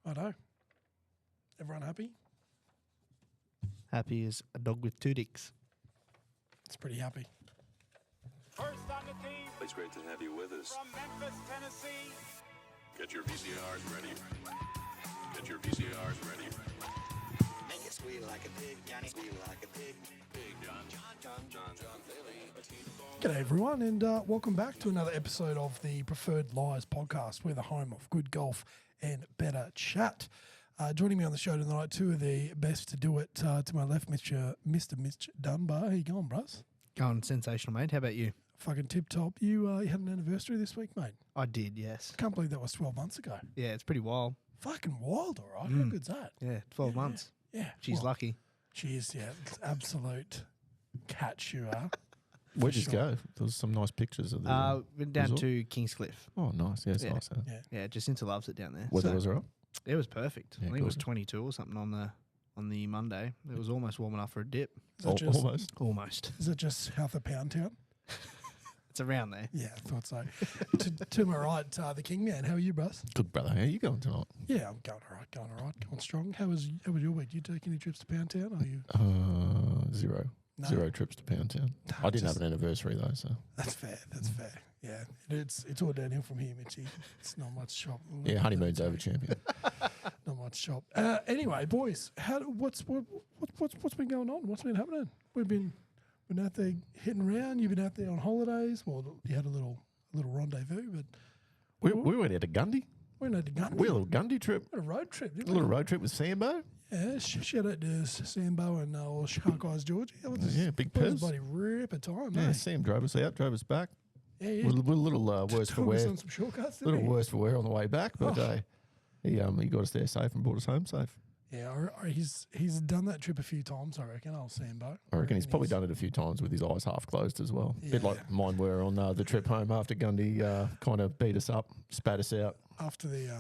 I know. Everyone happy? Happy as a dog with two dicks. It's pretty happy. First on the team. It's great to have you with us. From Memphis, Tennessee. Get your VCRs ready. Get your VCRs ready. Make it squeal like a pig, Johnny. Squeal like a pig. Big John Daly. G'day everyone, and welcome back to another episode of the Preferred Lies podcast. We're the home of good golf and better chat. Joining me on the show tonight, two of the best to do it. To my left, Mr. Mitch Dunbar. How you going, bros? Going sensational, mate. How about you? Fucking tip top. You had an anniversary this week, mate. I did, yes. Can't believe that was 12 months ago. Yeah, it's pretty wild. Fucking wild, all right. How good's that? Yeah, 12 months. Yeah. She's well, lucky. She is, yeah. It's absolute catch you are. Where'd you sure. go? There was some nice pictures of the Went down resort. to Kingscliff. Oh, nice. Yeah, it's Yeah. nice. Huh? Yeah. Yeah, Jacinta loves it down there. Weather So- was all right? It was perfect. Yeah, I think it was good. 22 or something on the Monday. It was almost warm enough for a dip. Is that, just, Almost. Almost. is that just south of Pound Town? It's around there. Yeah, I thought so. to my right, the King Man. How are you, bros? Good, brother. How are you going tonight? Yeah, I'm going all right, going strong. How was your week? You take any trips to Pound Town? Are you? Zero. No. Zero trips to Pound Town. No, I didn't just- have an anniversary, though, so. That's fair. That's fair. Yeah, it's all downhill from here, Mitchy. It's not much shop. Yeah, honeymoon's over, champion. Not much shop. Anyway, boys, what's been going on? What's been happening? We've been out there hitting around. You've been out there on holidays. Well, you had a little rendezvous, but We went out to Gundy. we went out to Gundy. We had a little Gundy trip. A road trip, A didn't we? little road trip with Sambo. Yeah, shout out to Sambo and Shark Eyes Georgie. That was Yeah, big that was a Pez. bloody rip of time, Yeah, eh? Sam drove us out, drove us back. Yeah. We're a little worse for Took us wear. on some shortcuts, A didn't little he? worse for wear on the way back, but he got us there safe and brought us home safe. Yeah, he's done that trip a few times, I reckon, old Sambo. I reckon he's probably done it a few times with his eyes half closed as well. Bit Yeah. like mine were on the trip home after Gundy kind of beat us up, spat us out After the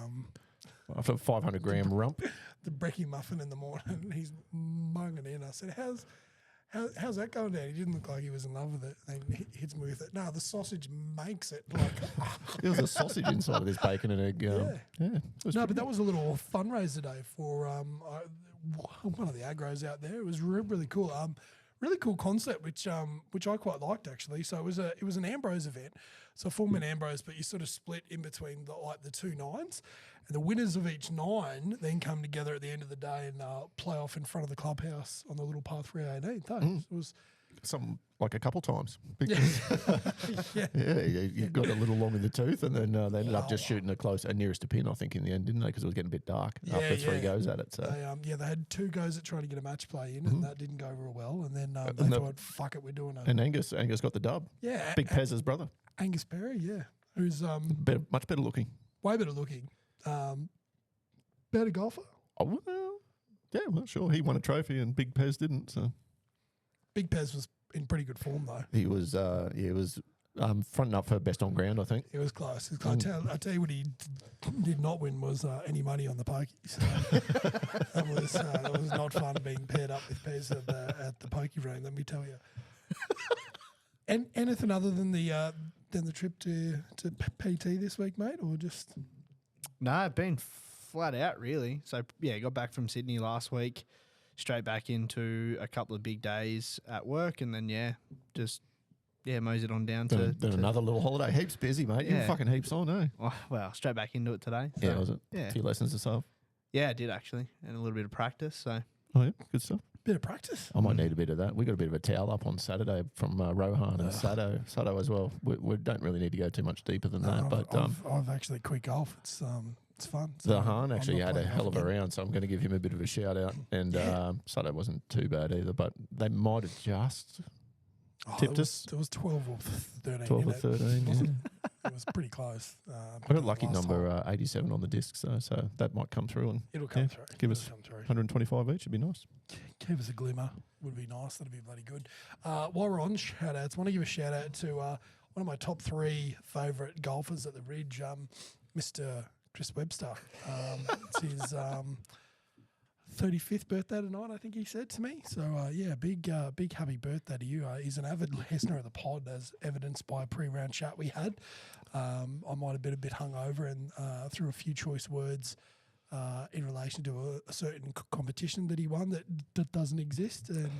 after a 500 gram rump. the brekkie muffin in the morning, he's munging in. I said, how's that going down? He didn't look like he was in love with it. And he hits me with it. No, the sausage makes it. Like, There was a sausage inside of this bacon and egg. Yeah. It was no, pretty but that was a little fundraiser day for one of the agros out there. It was really cool. Really cool concept, which I quite liked actually. So it was an Ambrose event, so full man Ambrose, but you sort of split in between the two nines, and the winners of each nine then come together at the end of the day and play off in front of the clubhouse on the little par 318. It was some like a couple times. yeah, You got a little long in the tooth, and then they ended up just shooting it close, nearest to pin, I think, in the end, didn't they? Because it was getting a bit dark after three goes at it. So they had two goes at trying to get a match play in, and that didn't go real well. And then they and thought, "Fuck it, we're doing it." and Angus got the dub. Yeah, Big Pez's brother, Angus Perry, yeah, who's much better looking. way better looking, better golfer. Oh well, yeah, well sure. He won a trophy and Big Pez didn't. So Big Pez was in pretty good form though. he was fronting up for best on ground, I think. It was close. I tell you what he did not win was any money on the pokey. So that was not fun being paired up with Pez at the pokey room. Let me tell you. And anything other than the trip to PT this week, mate, or just No, I've been flat out really. So yeah, got back from Sydney last week, straight back into a couple of big days at work, and then moseyed on down Then to another little holiday. Heaps busy, mate. You Yeah. fucking heaps on, eh? well, straight back into it today. Yeah, So, was it? Yeah. A few lessons or so. Yeah, I did actually, and a little bit of practice. So Oh yeah, good stuff. bit of practice? I might need a bit of that. We got a bit of a towel up on Saturday from Rohan and Sado as well. We don't really need to go too much deeper than that, but I've actually quit golf. It's fun. So Zahan I'm actually not had a playing hell golf of a again. round, so I'm going to give him a bit of a shout out. And Sado wasn't too bad either, but they might have just tipped us. It was 12 or 13. 12 or innit? 13, Wasn't it? It was pretty close. I got lucky number 87 on the disc, so that might come through and It'll come through. give It'll us come through. 125 each. It'd be nice. Give us a glimmer. Would be nice. That'd be bloody good. While we're on shout outs, I want to give a shout out to one of my top three favourite golfers at the Ridge, Mr. Chris Webster. It's his 35th birthday tonight, I think he said to me. So, big happy birthday to you. He's an avid listener of the pod, as evidenced by a pre-round chat we had. I might have been a bit hungover and threw a few choice words in relation to a certain competition that he won that doesn't exist, and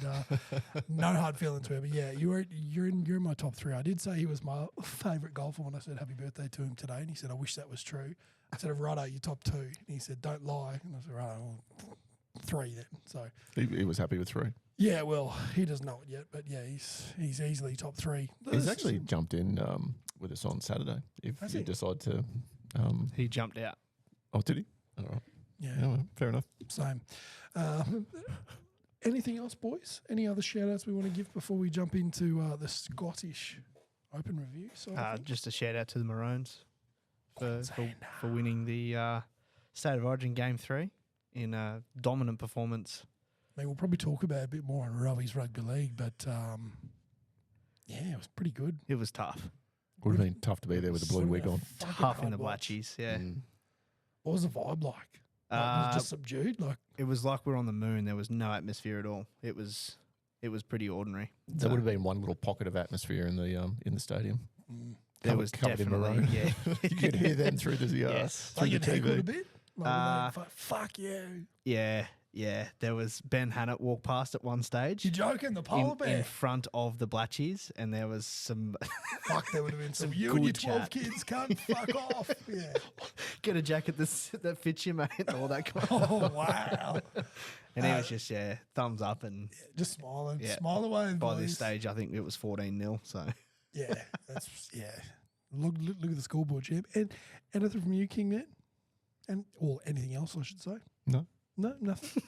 no hard feelings to him. But yeah, you're in my top 3. I did say he was my favourite golfer when I said happy birthday to him today, and he said I wish that was true. I said righto, you're top 2, and he said don't lie, and I said righto, well, 3 then. So He was happy with 3. yeah, well, he doesn't know it yet, but yeah, he's easily top 3. He's actually jumped in with us on Saturday. If Has you he? decide to, He jumped out. oh, did he? All right. yeah. Yeah, well, fair enough. Same. Anything else, boys? Any other shout outs we want to give before we jump into the Scottish Open review? So Just a shout out to the Maroons for winning the State of Origin Game 3 in a dominant performance. I mean, we'll probably talk about it a bit more on Robbie's Rugby League, but yeah, it was pretty good. It was tough. Would have been tough to be there with the blue wig on. Fucking Tough in hard the watch. Blatchies, yeah. What was the vibe like? Was it just subdued? Like, It was like we're on the moon. There was no atmosphere at all. It was pretty ordinary. There would have been one little pocket of atmosphere in the stadium. There was covered in definitely, maroon. yeah. You could hear them through the Yes. through like the it heckled a TV. bit? Like, fuck yeah. Yeah. There was Ben Hannett walked past at one stage You're joking, the polar in bear? front of the Blatchies, and there was some Fuck, there would have been some. Some You and your good 12 chat. kids can't fuck off. Yeah. get a jacket that fits you, mate, and all that kind of Oh, wow. And he was just, thumbs up, and Just smiling. Yeah. Smile away, by boys. this stage, I think it was 14-0, so... Yeah, Look at the scoreboard, champ. And anything from you, King Man? Or anything else, I should say? No. No, nothing.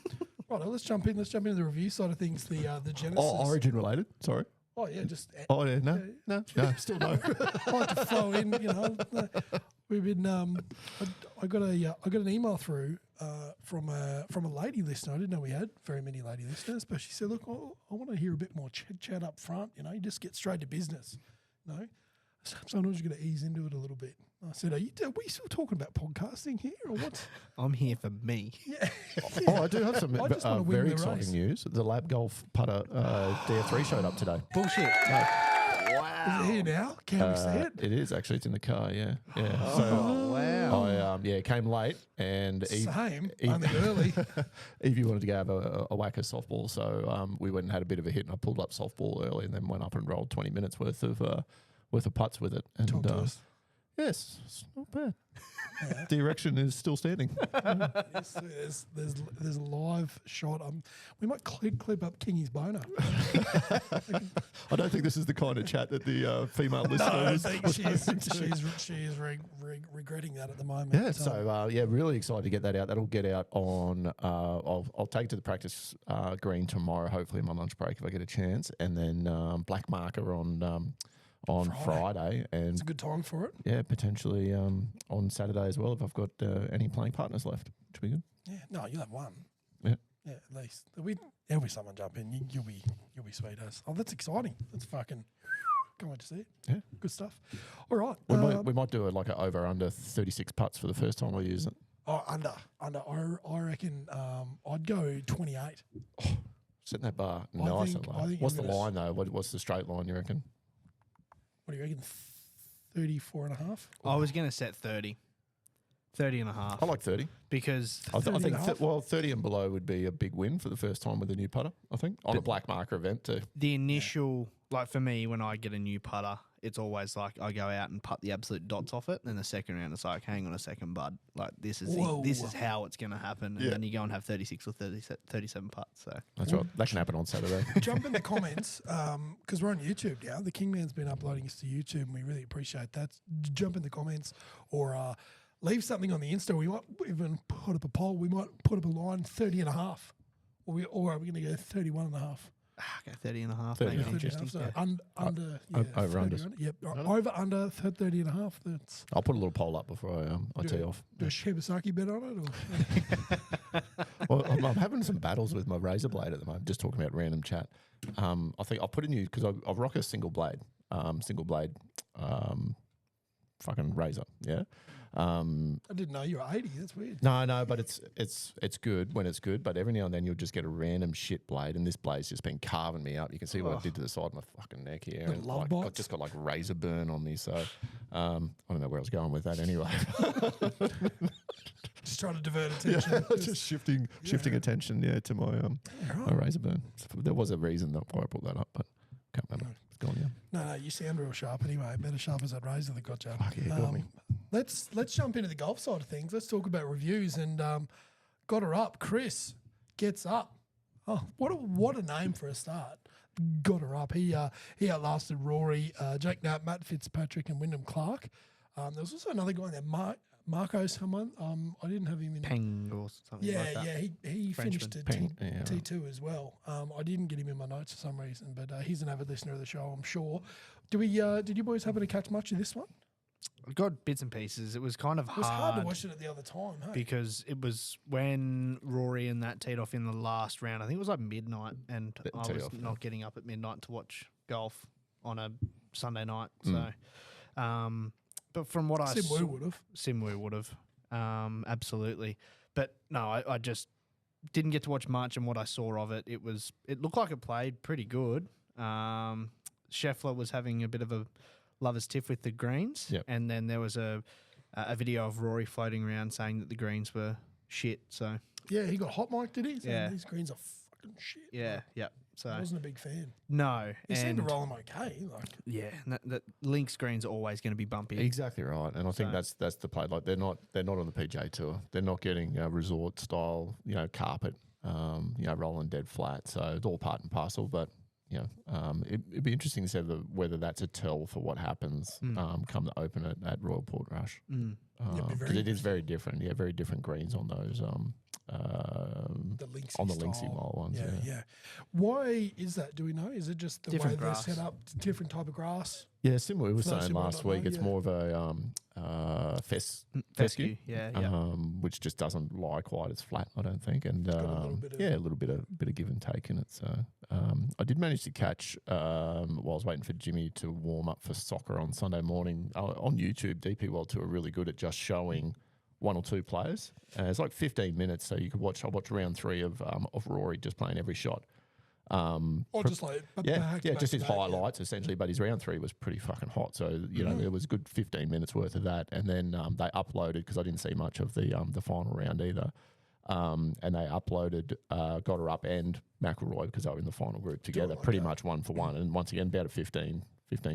Right, let's jump into the review side of things. The Genesis. Oh, Origin related. Sorry. Oh yeah, just Oh yeah, no, still no. I like to flow in. We've been. I got an email through from a lady listener. I didn't know we had very many lady listeners, but she said, "Look, I want to hear a bit more chat up front. You just get straight to business. Sometimes you got to ease into it a little bit." I said, are we still talking about podcasting here, or what? I'm here for me. Yeah. Oh, I do have some I just wanna win very the exciting race. news. The Lab Golf putter DR3 showed up today. Bullshit. Is it here now? Can we see it? It is actually. It's in the car. Yeah. Oh, So wow. I came late and Same, Eve- only early. Evie wanted to go have a whack of softball, so we went and had a bit of a hit, and I pulled up softball early, and then went up and rolled 20 minutes worth of putts with it. And Talk to us. yes, it's not bad. The erection is still standing. Yes, there's a live shot. We might clip up Kingy's boner. I don't think this is the kind of chat that the female listener I was think she is regretting that at the moment. Yeah, so really excited to get that out. That'll get out on. I'll take it to the practice green tomorrow, hopefully in my lunch break if I get a chance, and then black marker on Friday, and it's a good time for it. yeah, potentially on Saturday as well if I've got any playing partners left, which will be good. Yeah, no, you'll have one. Yeah. Yeah, at least there'll be someone jump in. You'll be sweet as. Oh, that's exciting. That's fucking. Can't wait to see it. Yeah, Good stuff. All right. we might do like an over under 36 putts for the first time we use it. Under. I reckon I'd go 28. Setting that bar I nice think- and I low. think What's you're the gonna line though? What's the straight line you reckon? What do you reckon? 34 and a half? I was going to set 30. 30 and a half. I like 30. Because I 30 think and a half? 30 and below would be a big win for the first time with a new putter, I think, on a black marker event too. the initial, like for me, when I get a new putter, it's always like I go out and putt the absolute dots off it. And then the second round, it's like, hang on a second, bud. Like this is how it's going to happen. And Yeah. then you go and have 36 or 37 putts. So That's right. That can happen on Saturday. Jump in the comments because we're on YouTube now. The Kingman's been uploading us to YouTube, and we really appreciate that. Jump in the comments or leave something on the Insta. We might even put up a poll. We might put up a line 30 and a half, or are we going to go 31 and a half? go 30 and a half. 30 Make it and a half. interesting. So Yeah. under over 30 unders. Yep, over under 30 and a half. That's I'll put a little poll up before I tee off. do a Shibasaki bet on it, or Well, I'm having some battles with my razor blade at the moment, just talking about random chat. I think I'll put a new, because I rock a single blade, fucking razor, yeah. I didn't know you were 80. That's weird. No, but it's good when it's good, but every now and then you'll just get a random shit blade, and this blade's just been carving me up. You can see what I did to the side of my fucking neck here. The And love I've bites? just got like razor burn on me, so I don't know where I was going with that anyway. Just trying to divert Yeah, attention. just shifting attention, to my my razor burn. So there was a reason that why I brought that up, but can't remember. It's gone now. No, you sound real sharp anyway. Better sharp as that razor that got you. Fuck yeah, got me. Let's jump into the golf side of things. Let's talk about reviews and got her up. Chris gets up. Oh, what a name for a start. Got her up. He outlasted Rory, Jake Knapp, Matt Fitzpatrick, and Wyndham Clark. There was also another guy in there, Marco someone. I didn't have him in. Peng or something like that. He finished at Peng, yeah. T2 as well. I didn't get him in my notes for some reason, but he's an avid listener of the show, I'm sure. Did you boys happen to catch much of this one? I got bits and pieces. It was kind of It was hard to watch it at the other time, hey? because it was when Rory and that teed off in the last round. I think it was like midnight, and I was not getting up at midnight to watch golf on a Sunday night. So, but from what I saw, Simwu would have, absolutely. But no, I just didn't get to watch much, and what I saw of it, it looked like it played pretty good. Scheffler was having a bit of a lover's tiff with the greens, and then there was a video of Rory floating around saying that the greens were shit. So yeah, he got hot mic, did he? Saying these greens are fucking shit. Yeah, yeah. So I wasn't a big fan. No, He seemed to roll them okay. Like that links greens are always going to be bumpy. Exactly right, and I think that's the play. Like they're not on the PGA Tour. They're not getting resort style, carpet, rolling dead flat. So it's all part and parcel. But it'd be interesting to see whether that's a tell for what happens come the Open at Royal Portrush. Because it is very different. Yeah, very different greens on those. The Linksy mile ones. Yeah. Why is that? Do we know? Is it just the Different way grass. they're set up? Different type of grass? Yeah, similar. We were saying Similar, last don't week, know, it's more of a fescue, Yeah. which just doesn't lie quite as flat, I don't think, and got a little bit of- a little bit of give and take in it. So I did manage to catch while I was waiting for Jimmy to warm up for soccer on Sunday morning on YouTube. DP World Tour are really good at just showing one or two players. It's like 15 minutes, so you could watch. I watched round 3 of Rory just playing every shot. Or just like Just his highlights essentially. But his round 3 was pretty fucking hot. So there was a good 15 minutes worth of that, and then they uploaded because I didn't see much of the final round either. And they uploaded Got Her Up and McIlroy because they were in the final group together, pretty much 1 for 1. And once again, about a 15,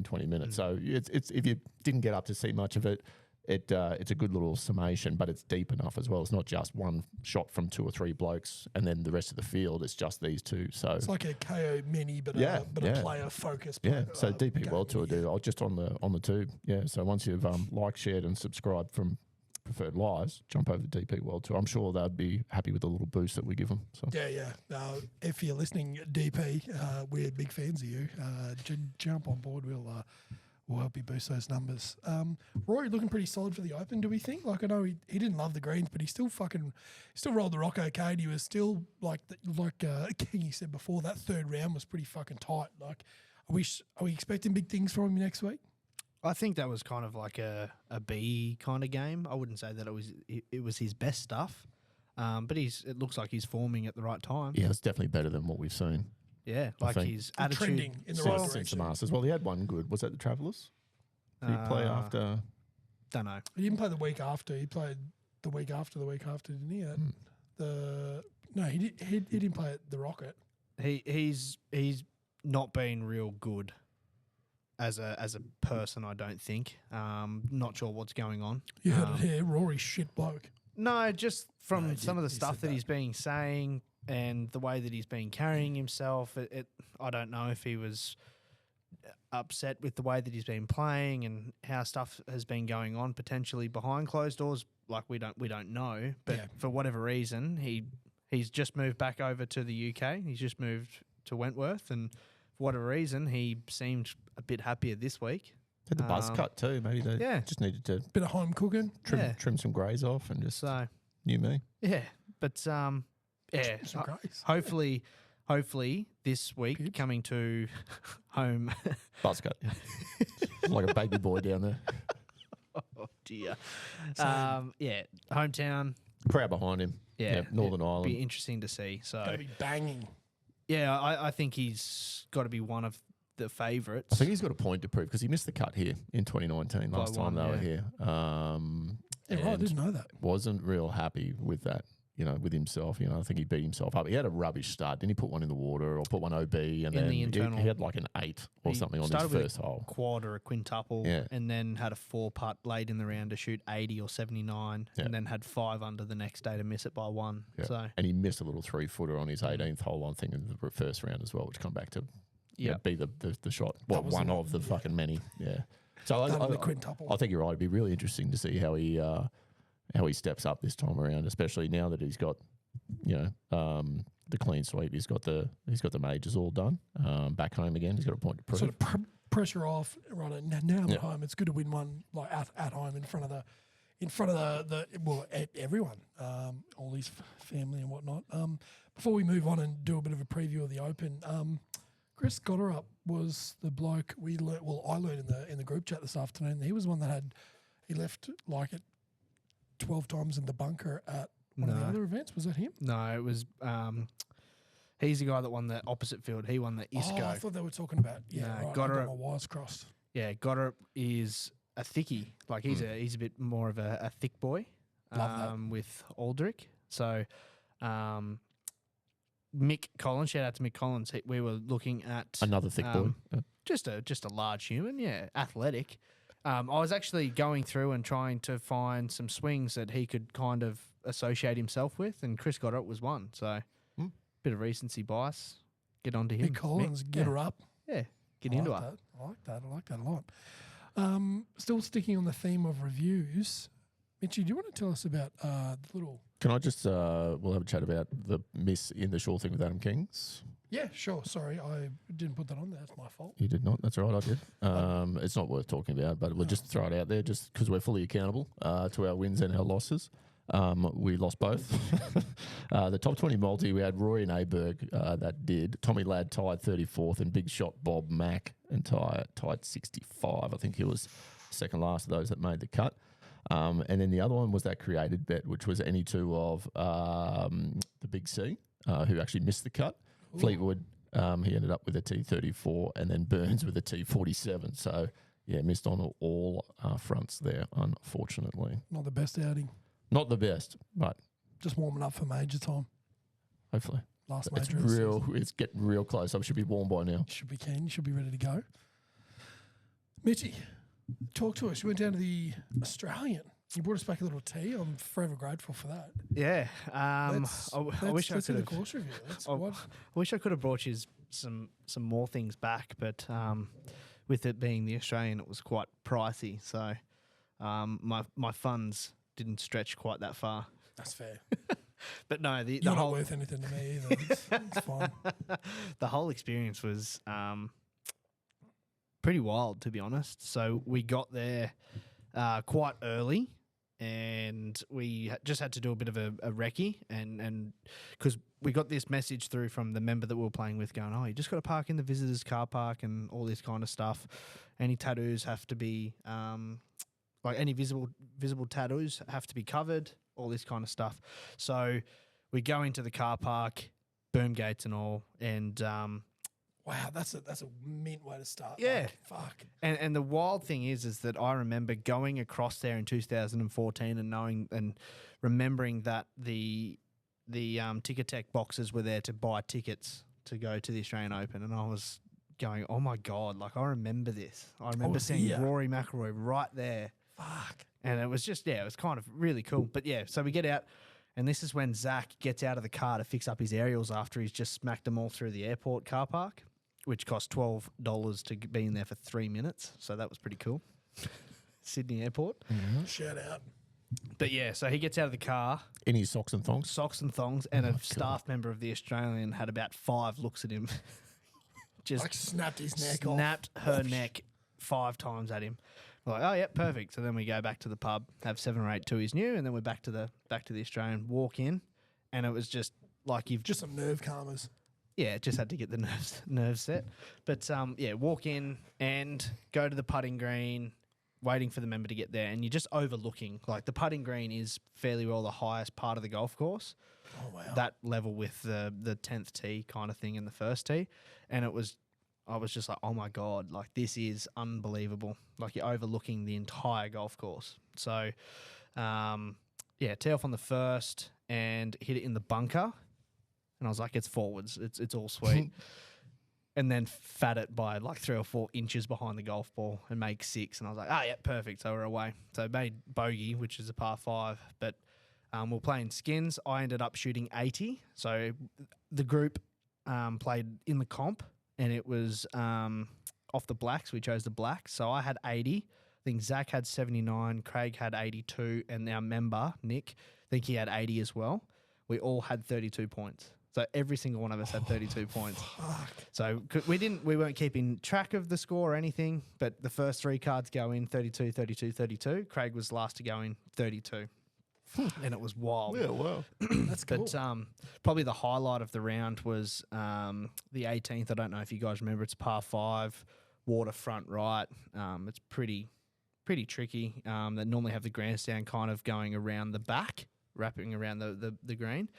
20 minutes. So it's if you didn't get up to see much of it, it's a good little summation, but it's deep enough as well. It's not just one shot from 2 or 3 blokes and then the rest of the field. It's just these two. So it's like a KO mini, but a player focused. So DP World Tour do. I'll just on the tube. Yeah. So once you've liked, shared, and subscribed from Preferred Lives, jump over to DP World Tour. I'm sure they'd be happy with the little boost that we give them. So Yeah. If you're listening, DP, we're big fans of you. Jump on board. We'll help you boost those numbers. Rory looking pretty solid for the Open, do we think? Like, I know he didn't love the greens, but he still rolled the rock okay. And he was still, like Kingi said before, that third round was pretty fucking tight. Like, are we expecting big things from him next week? I think that was kind of like a B kind of game. I wouldn't say that it was his best stuff, but it looks like he's forming at the right time. yeah, it's definitely better than what we've seen. Yeah, I like think. his attitude. Trending in the right Since the direction. Masters. Well, he had one good. Was that the Travellers? Did he play after? Don't know. He didn't play the week after. He played the week after, didn't he? He didn't play at the Rocket. He's not been real good as a person. I don't think. Not sure what's going on. You heard it here. Rory's shit bloke. No, just from some of the he stuff said that that. he's been saying and the way that he's been carrying himself. I don't know if he was upset with the way that he's been playing and how stuff has been going on potentially behind closed doors. Like we don't know, but for whatever reason, he's just moved back over to the UK. He's just moved to Wentworth, and for whatever reason, he seemed a bit happier this week. Had the buzz cut too. Maybe they just needed to Bit of home cooking. trim some greys off and just So new me. yeah, but Some grace. hopefully this week coming to home. Buzz cut. Yeah. Like a baby boy down there. Oh dear. Hometown. Crowd behind him. Yeah, Northern Ireland. Be interesting to see. So Gonna be banging. yeah, I think he's got to be one of the favourites. I think he's got a point to prove because he missed the cut here in 2019 last By time one, they were here. Yeah, right. I and didn't know that. wasn't real happy with that. With himself. I think he beat himself up. He had a rubbish start. Didn't he put one in the water or put one OB? And then the internal, he had like an 8 or something on his started with first hole. Quad or a quintuple, and then had a 4-putt late in the round to shoot 80 or 79, and then had 5 under the next day to miss it by 1. Yeah. So and he missed a little 3-footer on his 18th hole, I think, in the first round as well, which come back to be the shot. Well, one of the fucking many. Yeah. So The quintuple. I think you're right. It'd be really interesting to see how he steps up this time around, especially now that he's got the clean sweep. He's got the majors all done. Back home again. He's got a point to prove. Sort of pressure off. Right now I'm at home. It's good to win one like at home in front of everyone, all his family and whatnot. Before we move on and do a bit of a preview of the Open, Chris Gotterup was the bloke I learned in the group chat this afternoon. He was the one that he left like it 12 times in the bunker at one of the other events. Was that him? No, it was. He's the guy that won the opposite field. He won the ISCO. Oh, I thought they were talking about right. I got my wires crossed. Yeah, Gotterup is a thickie. Like he's a bit more of a thick boy. With Aldrich. So, Mick Collins. Shout out to Mick Collins. We were looking at another thick boy. Just a large human. Yeah, athletic. I was actually going through and trying to find some swings that he could kind of associate himself with, and Chris Goddard was one. So, bit of recency bias. Get onto him. Big Collins, get her up. Yeah, get into it. I like that a lot. Still sticking on the theme of reviews, Mitchy, do you want to tell us about the little... Can I just, we'll have a chat about the miss in the Shore thing with Adam Kings? Yeah, sure. Sorry, I didn't put that on there. That's my fault. You did not. That's all right, I did. It's not worth talking about, but we'll just throw it out there just because we're fully accountable to our wins and our losses. We lost both. The top 20 multi, we had Roy and Aberg that did. Tommy Ladd tied 34th and big shot Bob Mack and tied 65. I think he was second last of those that made the cut. And then the other one was that created bet, which was any two of the Big C, who actually missed the cut. Ooh. Fleetwood, he ended up with a T34, and then Burns with a T47. So, yeah, missed on all fronts there, unfortunately. Not the best outing. Not the best, but... Just warming up for major time. Hopefully. Last major. It's getting real close. I should be warm by now. Should be keen. You should be ready to go. Mitchy, talk to us. You went down to the Australian. You brought us back a little tea. I'm forever grateful for that. Yeah. I wish I could have. Course review. I wish I could have brought you some more things back, but with it being the Australian, it was quite pricey. So my funds didn't stretch quite that far. That's fair. But no, the You're whole not worth anything to me either. It's fine. The whole experience was pretty wild, to be honest. So we got there quite early, and we just had to do a bit of a recce, and because we got this message through from the member that we were playing with going, oh, you just got to park in the visitors car park and all this kind of stuff. Any tattoos have to be like any visible tattoos have to be covered, all this kind of stuff. So we go into the car park, boom gates and all, and wow, that's a mint way to start. Yeah, like, fuck. And the wild thing is that I remember going across there in 2014 and knowing and remembering that the Ticketek boxes were there to buy tickets to go to the Australian Open, and I was going, oh my god, like I remember this. I remember seeing Rory McIlroy right there. Fuck. And it was just, it was kind of really cool. But yeah, so we get out, and this is when Zach gets out of the car to fix up his aerials after he's just smacked them all through the airport car park, which cost $12 to be in there for 3 minutes. So that was pretty cool. Sydney Airport. Mm-hmm. Shout out. But yeah, so he gets out of the car. In his socks and thongs? Socks and thongs. And a staff member of the Australian had about 5 looks at him. Just like snapped his neck off. Snapped her neck 5 times at him. We're like, oh yeah, perfect. So then we go back to the pub, have 7 or 8 Tui's new, and then we're back to the Australian. Walk in, and it was just like you've just some nerve calmers. Yeah, just had to get the nerves set. But yeah, walk in and go to the putting green, waiting for the member to get there, and you're just overlooking. Like the putting green is fairly well the highest part of the golf course. Oh wow! That level with the 10th tee kind of thing in the first tee, and I was just like, oh my god, like this is unbelievable. Like you're overlooking the entire golf course. So tee off on the first and hit it in the bunker. And I was like, it's forwards. It's all sweet. And then fat it by like 3 or 4 inches behind the golf ball and make 6. And I was like, yeah, perfect. So we're away. So made bogey, which is a par 5. But we're playing skins. I ended up shooting 80. So the group played in the comp, and it was off the blacks. We chose the blacks. So I had 80. I think Zach had 79. Craig had 82. And our member, Nick, I think he had 80 as well. We all had 32 points. So every single one of us had 32 points. Fuck. So we weren't keeping track of the score or anything, but the first 3 cards go in 32, 32, 32. Craig was last to go in 32. And it was wild. Yeah, wow. That's cool. But probably the highlight of the round was the 18th. I don't know if you guys remember. It's par 5, waterfront right. It's pretty tricky. They normally have the grandstand kind of going around the back, wrapping around the green.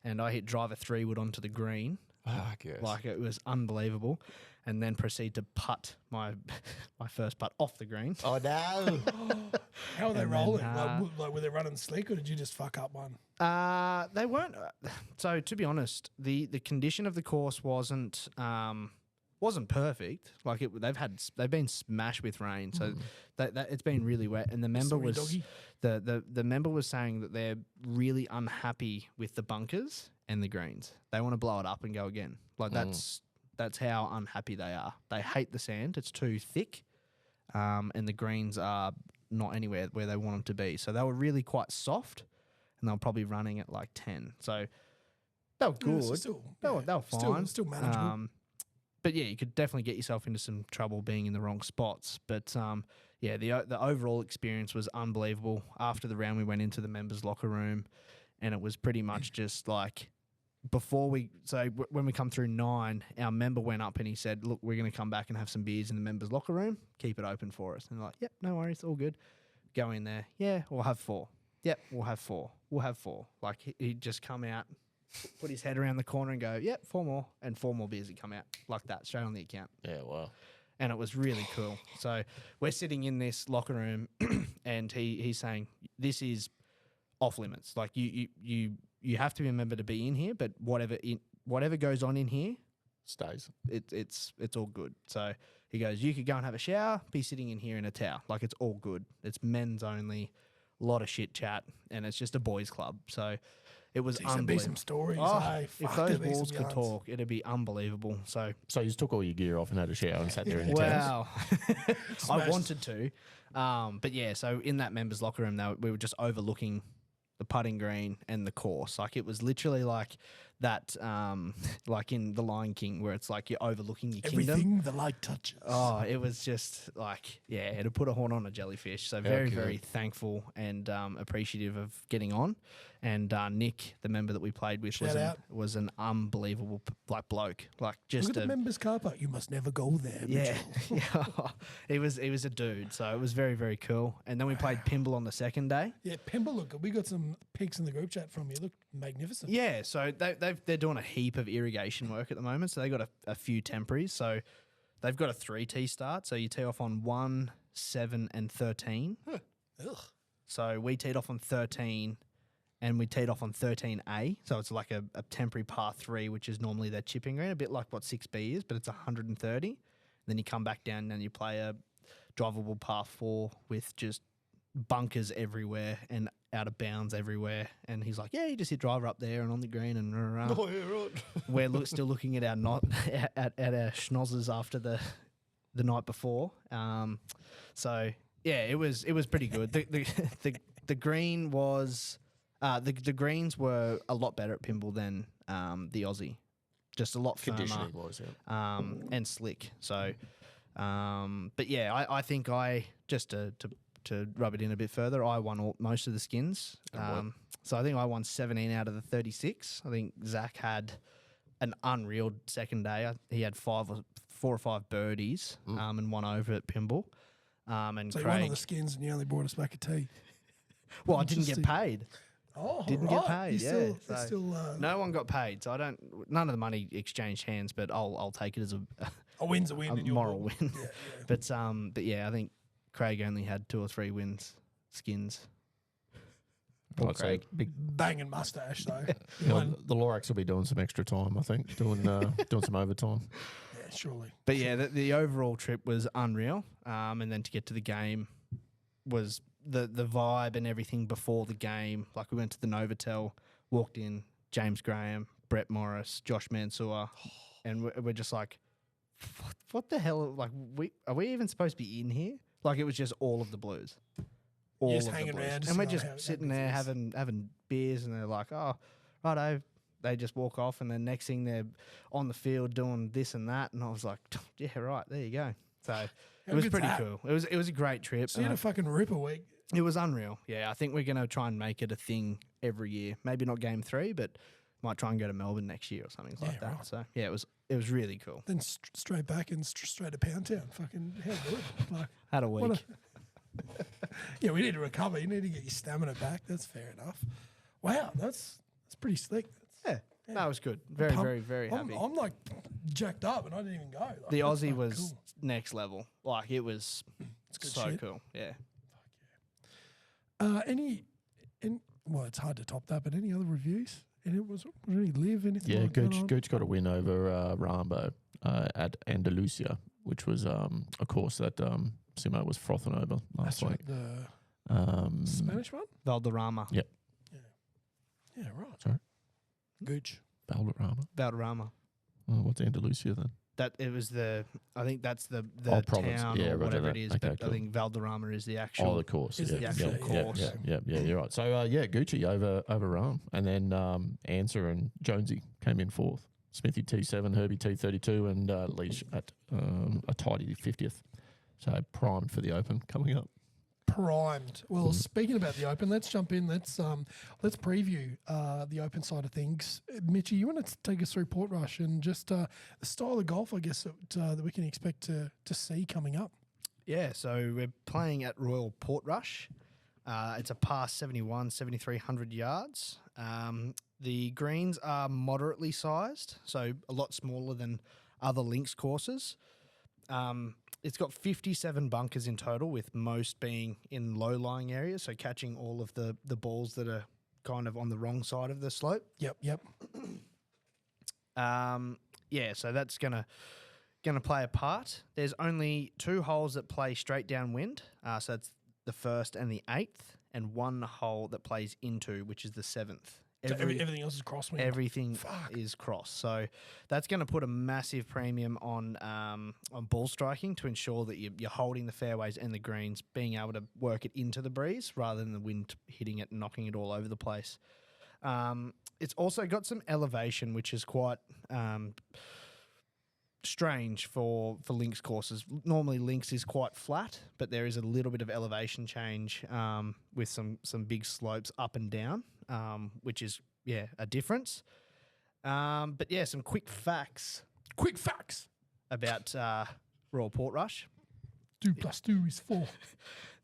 And I hit driver 3-wood onto the green. I guess. Like, it was unbelievable. And then proceed to putt my first putt off the green. Oh, no. How were they And rolling? then, Like, were they running slick, or did you just fuck up one? They weren't. So to be honest, the condition of the course wasn't perfect. Like, they've been smashed with rain, so that it's been really wet. And the member Sorry, was doggy. the member was saying that they're really unhappy with the bunkers and the greens. They want to blow it up and go again. Like, that's how unhappy they are. They hate the sand. It's too thick, and the greens are not anywhere where they want them to be. So they were really quite soft, and they were probably running at like 10. So they were good. They were fine. Still manageable. But yeah, you could definitely get yourself into some trouble being in the wrong spots. But the overall experience was unbelievable. After the round, we went into the members' locker room, and it was pretty much just like when we come through 9, our member went up and he said, "Look, we're going to come back and have some beers in the members' locker room. Keep it open for us." And they're like, "Yep, no worries, all good." Go in there. Yeah, we'll have 4. Yep, we'll have 4. We'll have 4. Like, he'd just come out, put his head around the corner and go, "Yep, 4 more," and 4 more beers would come out like that, straight on the account. Yeah, wow. And it was really cool. So we're sitting in this locker room, and he's saying, "This is off limits. Like, you have to be a member to be in here, but whatever goes on in here Stays. it's all good." So he goes, "You could go and have a shower, be sitting in here in a towel. Like, it's all good. It's men's only, a lot of shit chat, and it's just a boys' club." So it was There'd be unbelievable. some stories. Oh, Hey, if fuck, those there'd be some walls could yarns. talk, it'd be unbelievable. So So you just took all your gear off and had a shower and sat there in the towels? wow, I Smashed. wanted to, but yeah. So in that members' locker room, we were just overlooking the putting green and the course. Like, it was literally like that, like in The Lion King, where it's like you're overlooking your kingdom. Everything the light touches. Oh, it was just like, yeah, it'd put a horn on a jellyfish. So very, very thankful and appreciative of getting on. And Nick, the member that we played with, Shout out. was an unbelievable bloke. Like, just Look at the members' car park. You must never go there. yeah, Mitchell. yeah. He was a dude. So it was very, very cool. And then we played pinball on the second day. Yeah, Pimble, look, we got some pics in the group chat from you. Look magnificent. Yeah, so they're doing a heap of irrigation work at the moment. So they got a few temporaries. So they've got a 3-tee start. So you tee off on 1, 7, and 13. Ugh. So we teed off on 13, and we teed off on 13A. So it's like a temporary par 3, which is normally their chipping green, a bit like what 6B is, but it's 130. Then you come back down and you play a drivable par 4 with just bunkers everywhere and out of bounds everywhere. And he's like, "Yeah, you just hit driver up there and on the green." And Oh, yeah, right. we're still looking at our at our schnozzers after the night before. So yeah, it was pretty good. The green was the greens were a lot better at pinball than the Aussie, just a lot firmer. Conditioning was, yeah. And slick. So, but yeah, I think just to rub it in a bit further, I won most of the skins. So I think I won 17 out of the 36. I think Zach had an unreal second day. He had 4 or 5 birdies and 1 over at pinball. And So you won Craig, all the skins and you only brought us back a tea. well, I didn't get Interesting. paid. Oh, Didn't right. get paid. You Yeah, still, so still no one got paid. So none of the money exchanged hands. But I'll take it as a win's a win. a in your moral book. win. Yeah, But yeah, I think Craig only had 2 or 3 skins. Right, so Craig. big, Banging mustache though. the Lorax will be doing some extra time, I think, doing some overtime. Yeah, surely. But yeah, the overall trip was unreal. And then to get to the game was the vibe and everything before the game. Like we went to the Novotel, walked in, James Graham, Brett Morris, Josh Mansour, and we're just like, what the hell? Like, are we even supposed to be in here? Like, it was just all of the Blues. All Just of the hanging Blues. around, And we're just just going, how sitting good there is having beers, and they're like, oh, righto. They just walk off, and then next thing they're on the field doing this and that. And I was like, yeah, right, there you go. So it was good's pretty that? cool. It was a great trip. So you had a fucking ripper week. It was unreal. Yeah, I think we're going to try and make it a thing every year. Maybe not game 3, but might try and go to Melbourne next year or something like that. right. So yeah, it was really cool. Then straight back and straight to Pound Town. Fucking how good. Like, Had a what week. yeah, we need to recover. You need to get your stamina back. That's fair enough. Wow, that's pretty slick. Yeah, that was good. Very, Pumped. very, very happy. I'm like jacked up and I didn't even go. Like, The that's Aussie fucking was cool. next level. Like, it was good so shit. cool. Yeah. Well, it's hard to top that, but any other reviews? And it was any live anything? Yeah, like going Gooch, on? Gooch got a win over Rambo at Andalusia, which was a course that Simo was frothing over last That's week. right. The Spanish one? Valderrama. Yep. Yeah, right. Sorry? Gooch. Valderrama. Valderrama. Oh, what's Andalusia then? That it was I think that's the province. town Yeah, or right, whatever right. it is. Okay, but cool. I think Valderrama is the actual. Oh, the course. Is yeah, it the yeah, actual yeah, course? Yeah, you're right. So, Gucci over Ram. And then Answer and Jonesy came in fourth. Smithy T7, Herbie T32, and Leash at a tidy 50th. So, primed for the Open coming up. Primed. Well, speaking about the Open, let's jump in. Let's preview the Open side of things. Mitchy, you want to take us through Portrush and just the style of golf, I guess, that we can expect to see coming up. Yeah, so we're playing at Royal Portrush. It's a par 71, 7,300 yards. The greens are moderately sized, so a lot smaller than other links courses. It's got 57 bunkers in total, with most being in low-lying areas, so catching all of the balls that are kind of on the wrong side of the slope. Yep. Yeah, so that's gonna play a part. There's only 2 holes that play straight downwind, so that's the 1st and the 8th, and 1 hole that plays into, which is the 7th. So everything else is crosswind. Everything is cross. So that's going to put a massive premium on ball striking to ensure that you're holding the fairways and the greens, being able to work it into the breeze rather than the wind hitting it and knocking it all over the place. It's also got some elevation, which is quite strange for links courses. Normally links is quite flat, but there is a little bit of elevation change with some big slopes up and down, which is a difference. But yeah, some quick facts about Royal Portrush. 2 + 2 is 4.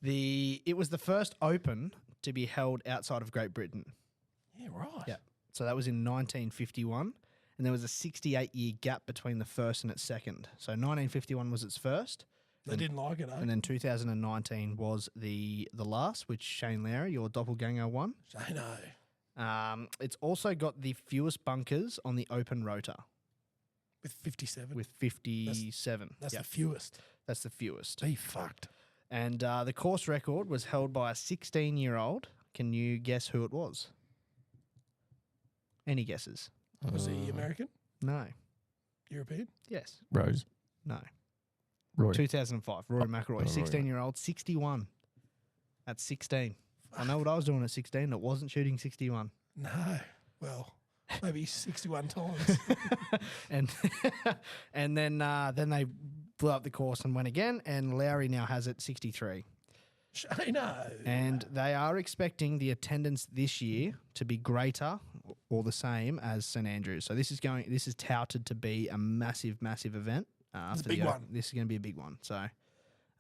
It was the first Open to be held outside of Great Britain. Yeah, right. Yeah. So that was in 1951. And there was a 68-year gap between the first and its second. So 1951 was its first. They didn't like it, eh? And then 2019 was the last, which Shane Lowry, your doppelganger, won. Shane-o. It's also got the fewest bunkers on the Open Rotor. With 57. With 57. That's Yep. the fewest. That's the fewest. He fucked. And the course record was held by a 16-year-old. Can you guess who it was? Any guesses? Was he American? No. European? Yes. Rose. No. Rory. 2005. Rory McIlroy. Rory. 16-year-old, 61. At 16. I know what I was doing at 16. It wasn't shooting 61. No. Well, maybe 61 times. and then they blew up the course and went again, and Lowry now has it 63. Shane-o. And they are expecting the attendance this year to be greater or the same as St Andrews. So this is touted to be a massive, massive event. It's a big one. This is going to be a big one. So,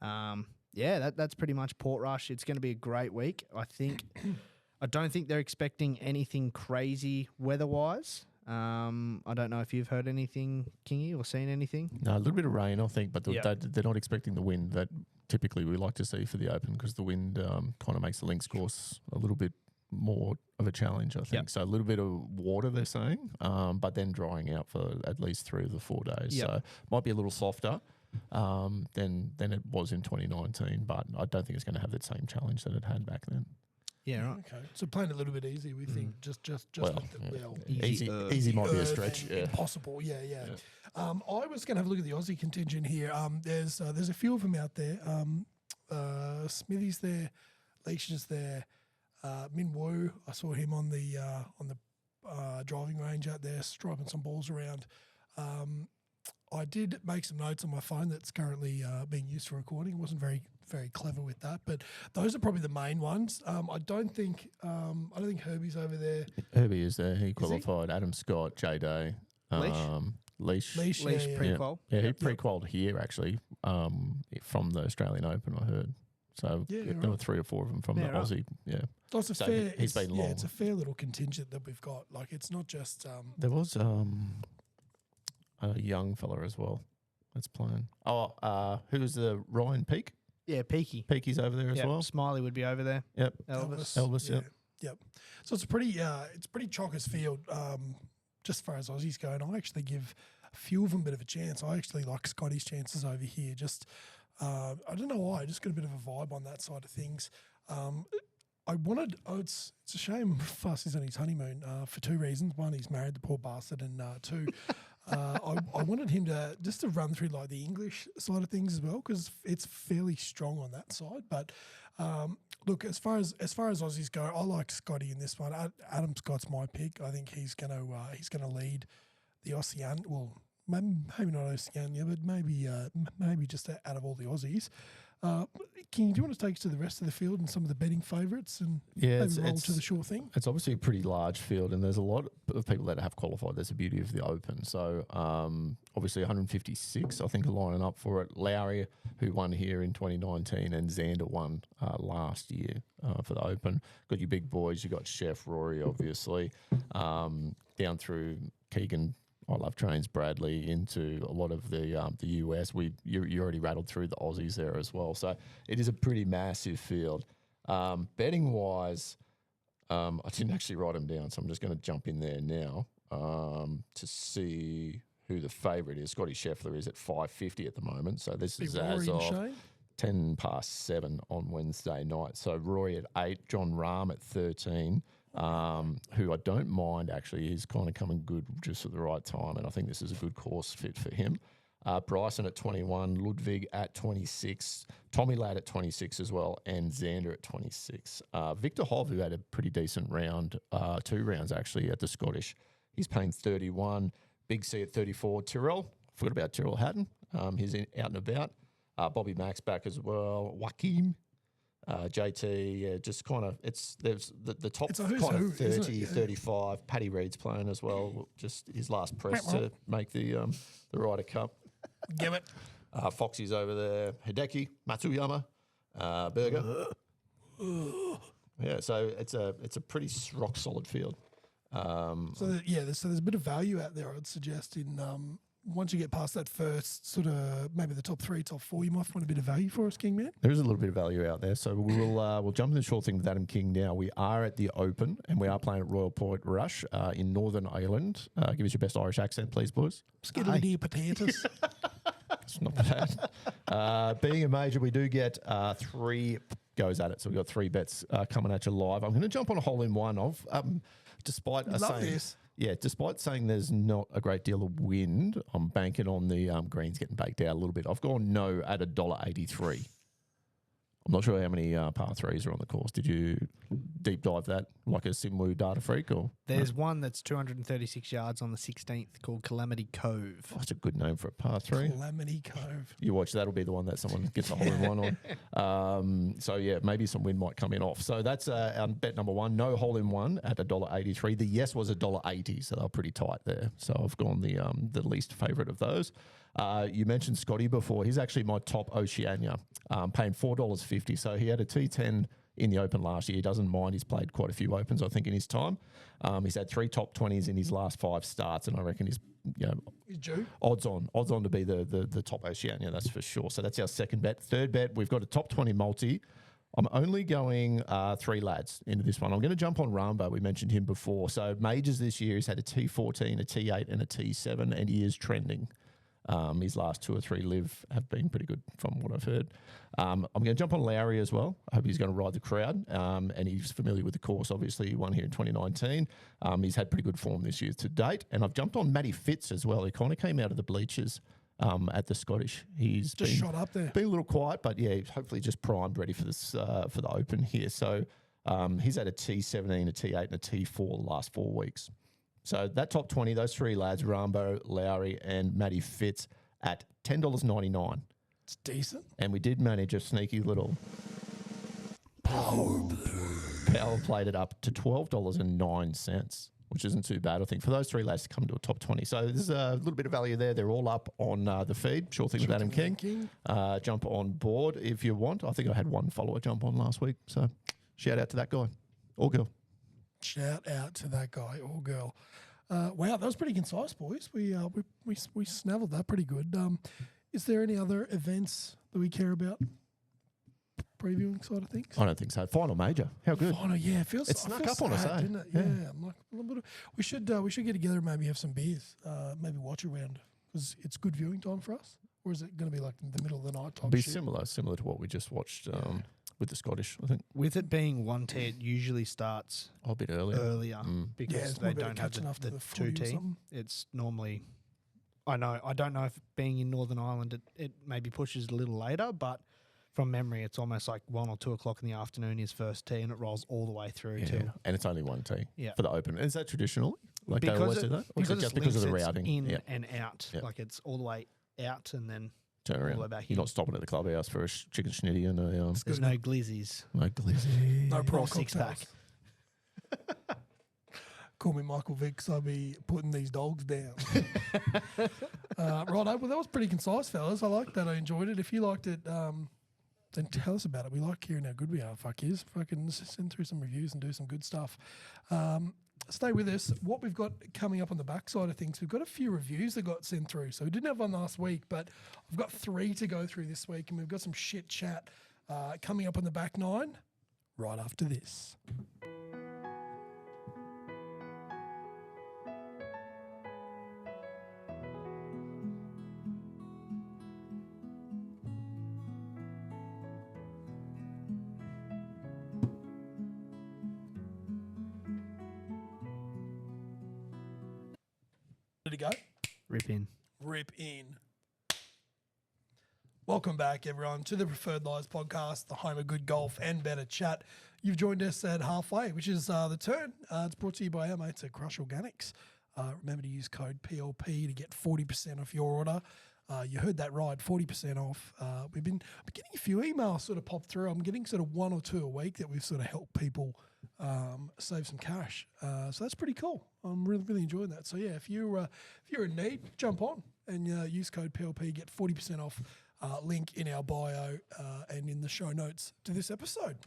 that's pretty much Portrush. It's going to be a great week. I don't think they're expecting anything crazy weather-wise. I don't know if you've heard anything, Kingy, or seen anything. No, a little bit of rain, I think, but Yep. they're not expecting the wind that typically we like to see for the Open, because the wind kind of makes the links course a little bit more of a challenge, I think. Yep. So a little bit of water, they're saying, but then drying out for at least 3 of the 4 days. Yep. So might be a little softer than it was in 2019, but I don't think it's going to have that same challenge that it had back then. Yeah, right. Okay, so playing a little bit easy, we think just Well, with the, yeah. Easy might be a Earth stretch. and Yeah. Impossible, yeah. I was going to have a look at the Aussie contingent here. There's a few of them out there. Smithy's there, Leisha's there, Min Woo. I saw him on the driving range out there, striping some balls around. I did make some notes on my phone that's currently being used for recording. I wasn't very clever with that, but those are probably the main ones. I don't think Herbie's over there. Herbie is there. He qualified. Adam Scott, J Day, Leash. Leash, yeah. pre-qual. Yeah, he pre-qualified here actually from the Australian Open, I heard. So there were 3 or 4 of them from the Aussie. Yeah. So it's a So fair. he's been long. It's a fair little contingent that we've got. Like it's not just. There was a young fella as well that's playing. Who's the Ryan Peake? Yeah, Peaky. Peaky's over there as well. Smiley would be over there. Yep. Elvis. Yep. So it's a pretty chockers field. Just as far as Aussies go, and I actually give a few of them a bit of a chance. I actually like Scotty's chances over here. Just I don't know why. I just got a bit of a vibe on that side of things. It's a shame Fuss is on his honeymoon for 2 reasons. One, he's married the poor bastard, and 2, I wanted him to run through like the English side of things as well because it's fairly strong on that side. But look, as far as Aussies go, I like Scotty in this one. Adam Scott's my pick. I think he's gonna lead the Oceania. Well, maybe not Oceania, but maybe just out of all the Aussies. King, do you want to take us to the rest of the field and some of the betting favourites and roll to the sure thing? It's obviously a pretty large field, and there's a lot of people that have qualified. That's the beauty of the Open. So obviously 156, I think, are lining up for it. Lowry, who won here in 2019, and Xander won last year for the Open. Got your big boys. You got Chef, Rory, obviously, down through Keegan. I love trains Bradley into a lot of the US. You already rattled through the Aussies there as well. So it is a pretty massive field. Betting wise, I didn't actually write them down, so I'm just going to jump in there now to see who the favourite is. Scotty Scheffler is at $5.50 at the moment. So this is as of 10 past 7 on Wednesday night. So Rory at 8, John Rahm at 13. Who I don't mind actually is kind of coming good just at the right time, and I think this is a good course fit for him. Bryson at 21, Ludwig at 26, Tommy Ladd at 26 as well, and Xander at 26. Victor Hov, who had a pretty decent round, 2 rounds actually at the Scottish, he's paying 31. Big C at 34. Tyrrell, forgot about Tyrrell Hatton. He's out and about. Bobby Mack's back as well. Joaquim. JT, just kind of, there's the top kind of 30, 35. Paddy Reed's playing as well. Just his last press to make the Ryder Cup. Give it. Foxy's over there. Hideki, Matsuyama, Berger. Yeah, so it's a pretty rock solid field. So there's a bit of value out there. I'd suggest in once you get past that first sort of maybe the top 3, top 4, you might find a bit of value for us, King Man. There is a little bit of value out there, so we'll jump in the short thing with Adam King now. We are at the Open, and we are playing at Royal Point Rush in Northern Ireland. Give us your best Irish accent, please, boys. Skiddly potatoes. It's not bad. Being a major, we do get 3 goes at it, so we've got 3 bets coming at you live. I'm going to jump on a hole-in-one of, despite despite saying there's not a great deal of wind, I'm banking on the greens getting baked out a little bit. I've gone no at $1.83. I'm not sure how many par 3s are on the course. Did you deep dive that like a Simwu data freak? Or There's one that's 236 yards on the 16th called Calamity Cove. Oh, that's a good name for a par 3. Calamity Cove. You watch, that'll be the one that someone gets a hole-in-one on. So, yeah, maybe some wind might come in off. So that's bet number 1, no hole-in-one at $1.83. The yes was $1.80, so they're pretty tight there. So I've gone the least favourite of those. You mentioned Scotty before. He's actually my top Oceania, paying $4.50. So he had a T10 in the Open last year. He doesn't mind. He's played quite a few Opens, I think, in his time. He's had 3 top 20s in his last 5 starts, and I reckon he's odds on to be the top Oceania, that's for sure. So that's our second bet. Third bet, we've got a top 20 multi. I'm only going 3 lads into this one. I'm going to jump on Rambo. We mentioned him before. So majors this year, he's had a T14, a T8, and a T7, and he is trending. His last 2 or 3 live have been pretty good from what I've heard. I'm going to jump on Lowry as well. I hope he's going to ride the crowd, and he's familiar with the course. Obviously, he won here in 2019. He's had pretty good form this year to date. And I've jumped on Matty Fitz as well. He kind of came out of the bleachers at the Scottish. He's Just shot up there. Been a little quiet, but yeah, he's hopefully just primed, ready for this for the Open here. So he's had a T17, a T8, and a T4 the last 4 weeks. So that top 20, those 3 lads, Rambo, Lowry, and Matty Fitz at $10.99. It's decent. And we did manage a sneaky little power played it up to $12.09, which isn't too bad, I think, for those 3 lads to come to a top 20. So there's a little bit of value there. They're all up on the feed. Sure thing with Adam King. Jump on board if you want. I think I had 1 follower jump on last week. So shout out to that guy or girl. Shout out to that guy or girl. Wow, that was pretty concise, boys. We snaveled that pretty good. Is there any other events that we care about? Previewing side of things? I don't think so. Final major. How good? Final, yeah. It feels It snuck up on us, eh? didn't it? Yeah. I'm like, a little bit we should get together and maybe have some beers. Maybe watch a round because it's good viewing time for us. Or is it going to be like the middle of the night type Be shit? similar to what we just watched with the Scottish, I think. With it being 1T, it usually starts A bit earlier. because it's more they about don't have catching after the the footy or 2T. something. It's normally, I don't know if being in Northern Ireland, it maybe pushes a little later, but from memory, it's almost like 1 or 2 o'clock in the afternoon is first tee, and it rolls all the way through till. And it's only 1 tee Yeah. for the Open. Is that traditional? Like they always do that? Or is it just because of the routing? In and out. Yeah. Like it's all the way out and then Turn all the way around. back You're in. not stopping at the clubhouse for a chicken schnitty and a There's no glizzies. no glizzy. No Or pro 6-pack. Call me Michael Vick, so I'll be putting these dogs down. Right, well, that was pretty concise, fellas. I liked that. I enjoyed it. If you liked it, then tell us about it. We like hearing how good we are. Fuck yes. Fucking send through some reviews and do some good stuff. Stay with us. What we've got coming up on the backside of things, we've got a few reviews that got sent through. So we didn't have one last week, but I've got 3 to go through this week, and we've got some shit chat coming up on the back 9 right after this. To go. Rip in. Rip in. Welcome back, everyone, to the Preferred Lies podcast, the home of good golf and better chat. You've joined us at halfway, which is the turn. It's brought to you by our mates at Crush Organics. Remember to use code PLP to get 40% off your order. You heard that right, 40% off. We've been getting a few emails sort of pop through. I'm getting sort of 1 or 2 a week that we've sort of helped people save some cash. So that's pretty cool. I'm really enjoying that. So yeah, if you're in need, jump on and use code PLP, get 40% off. Link in our bio and in the show notes to this episode.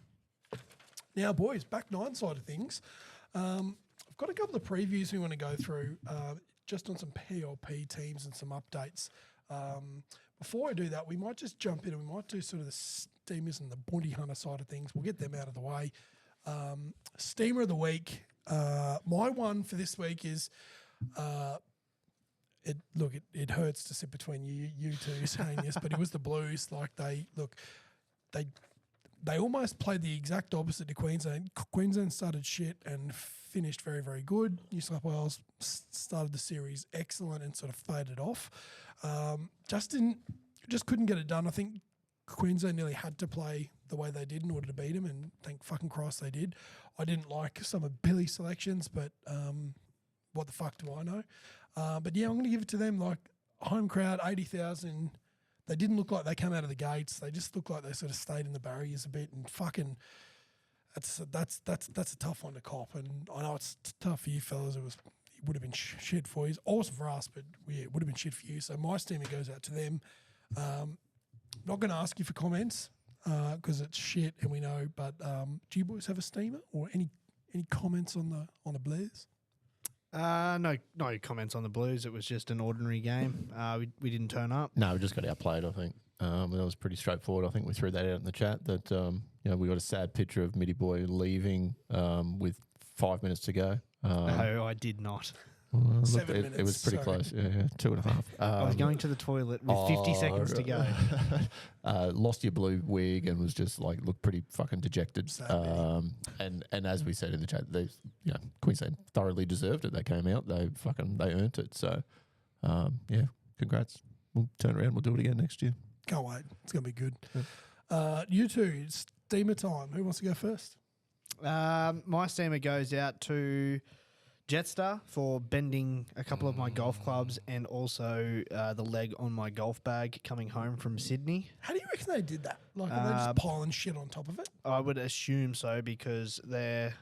Now, boys, back 9 side of things. I've got a couple of previews we want to go through just on some PLP teams and some updates. Before I do that, we might just jump in and we might do sort of the Steamers and the Bounty Hunter side of things. We'll get them out of the way. Steamer of the week. My one for this week is it hurts to sit between you two saying this, but it was the Blues. Like they almost played the exact opposite to Queensland. Queensland started shit and finished very, very good. New South Wales started the series excellent and sort of faded off. Just couldn't get it done. I think Queensland nearly had to play the way they did in order to beat them, and thank fucking Christ they did. I didn't like some of Billy's selections, but what the fuck do I know? But yeah, I'm going to give it to them. Like home crowd, 80,000. They didn't look like they came out of the gates. They just looked like they sort of stayed in the barriers a bit, and fucking that's a tough one to cop. And I know it's tough for you fellas. It would have been shit for you. Awesome for us, but yeah, it would have been shit for you. So my steamer goes out to them. Not going to ask you for comments because it's shit and we know. But do you boys have a steamer or any comments on the Blaze? No comments on the Blues. It was just an ordinary game. We didn't turn up. No, we just got outplayed, I think. That was pretty straightforward. I think we threw that out in the chat that we got a sad picture of Mitty Boy leaving with 5 minutes to go. No, I did not. Well, 7 it minutes, was pretty sorry. close. Yeah, 2.5. I was going to the toilet with 50 seconds to go. Lost your blue wig and was just looked pretty fucking dejected. And as we said in the chat, Queensland thoroughly deserved it. They came out, they earned it. So congrats. We'll turn around. We'll do it again next year. Can't wait. It's going to be good. You two, steamer time. Who wants to go first? My steamer goes out to Jetstar for bending a couple of my golf clubs and also the leg on my golf bag coming home from Sydney. How do you reckon they did that? Like, are they just piling shit on top of it? I would assume so because the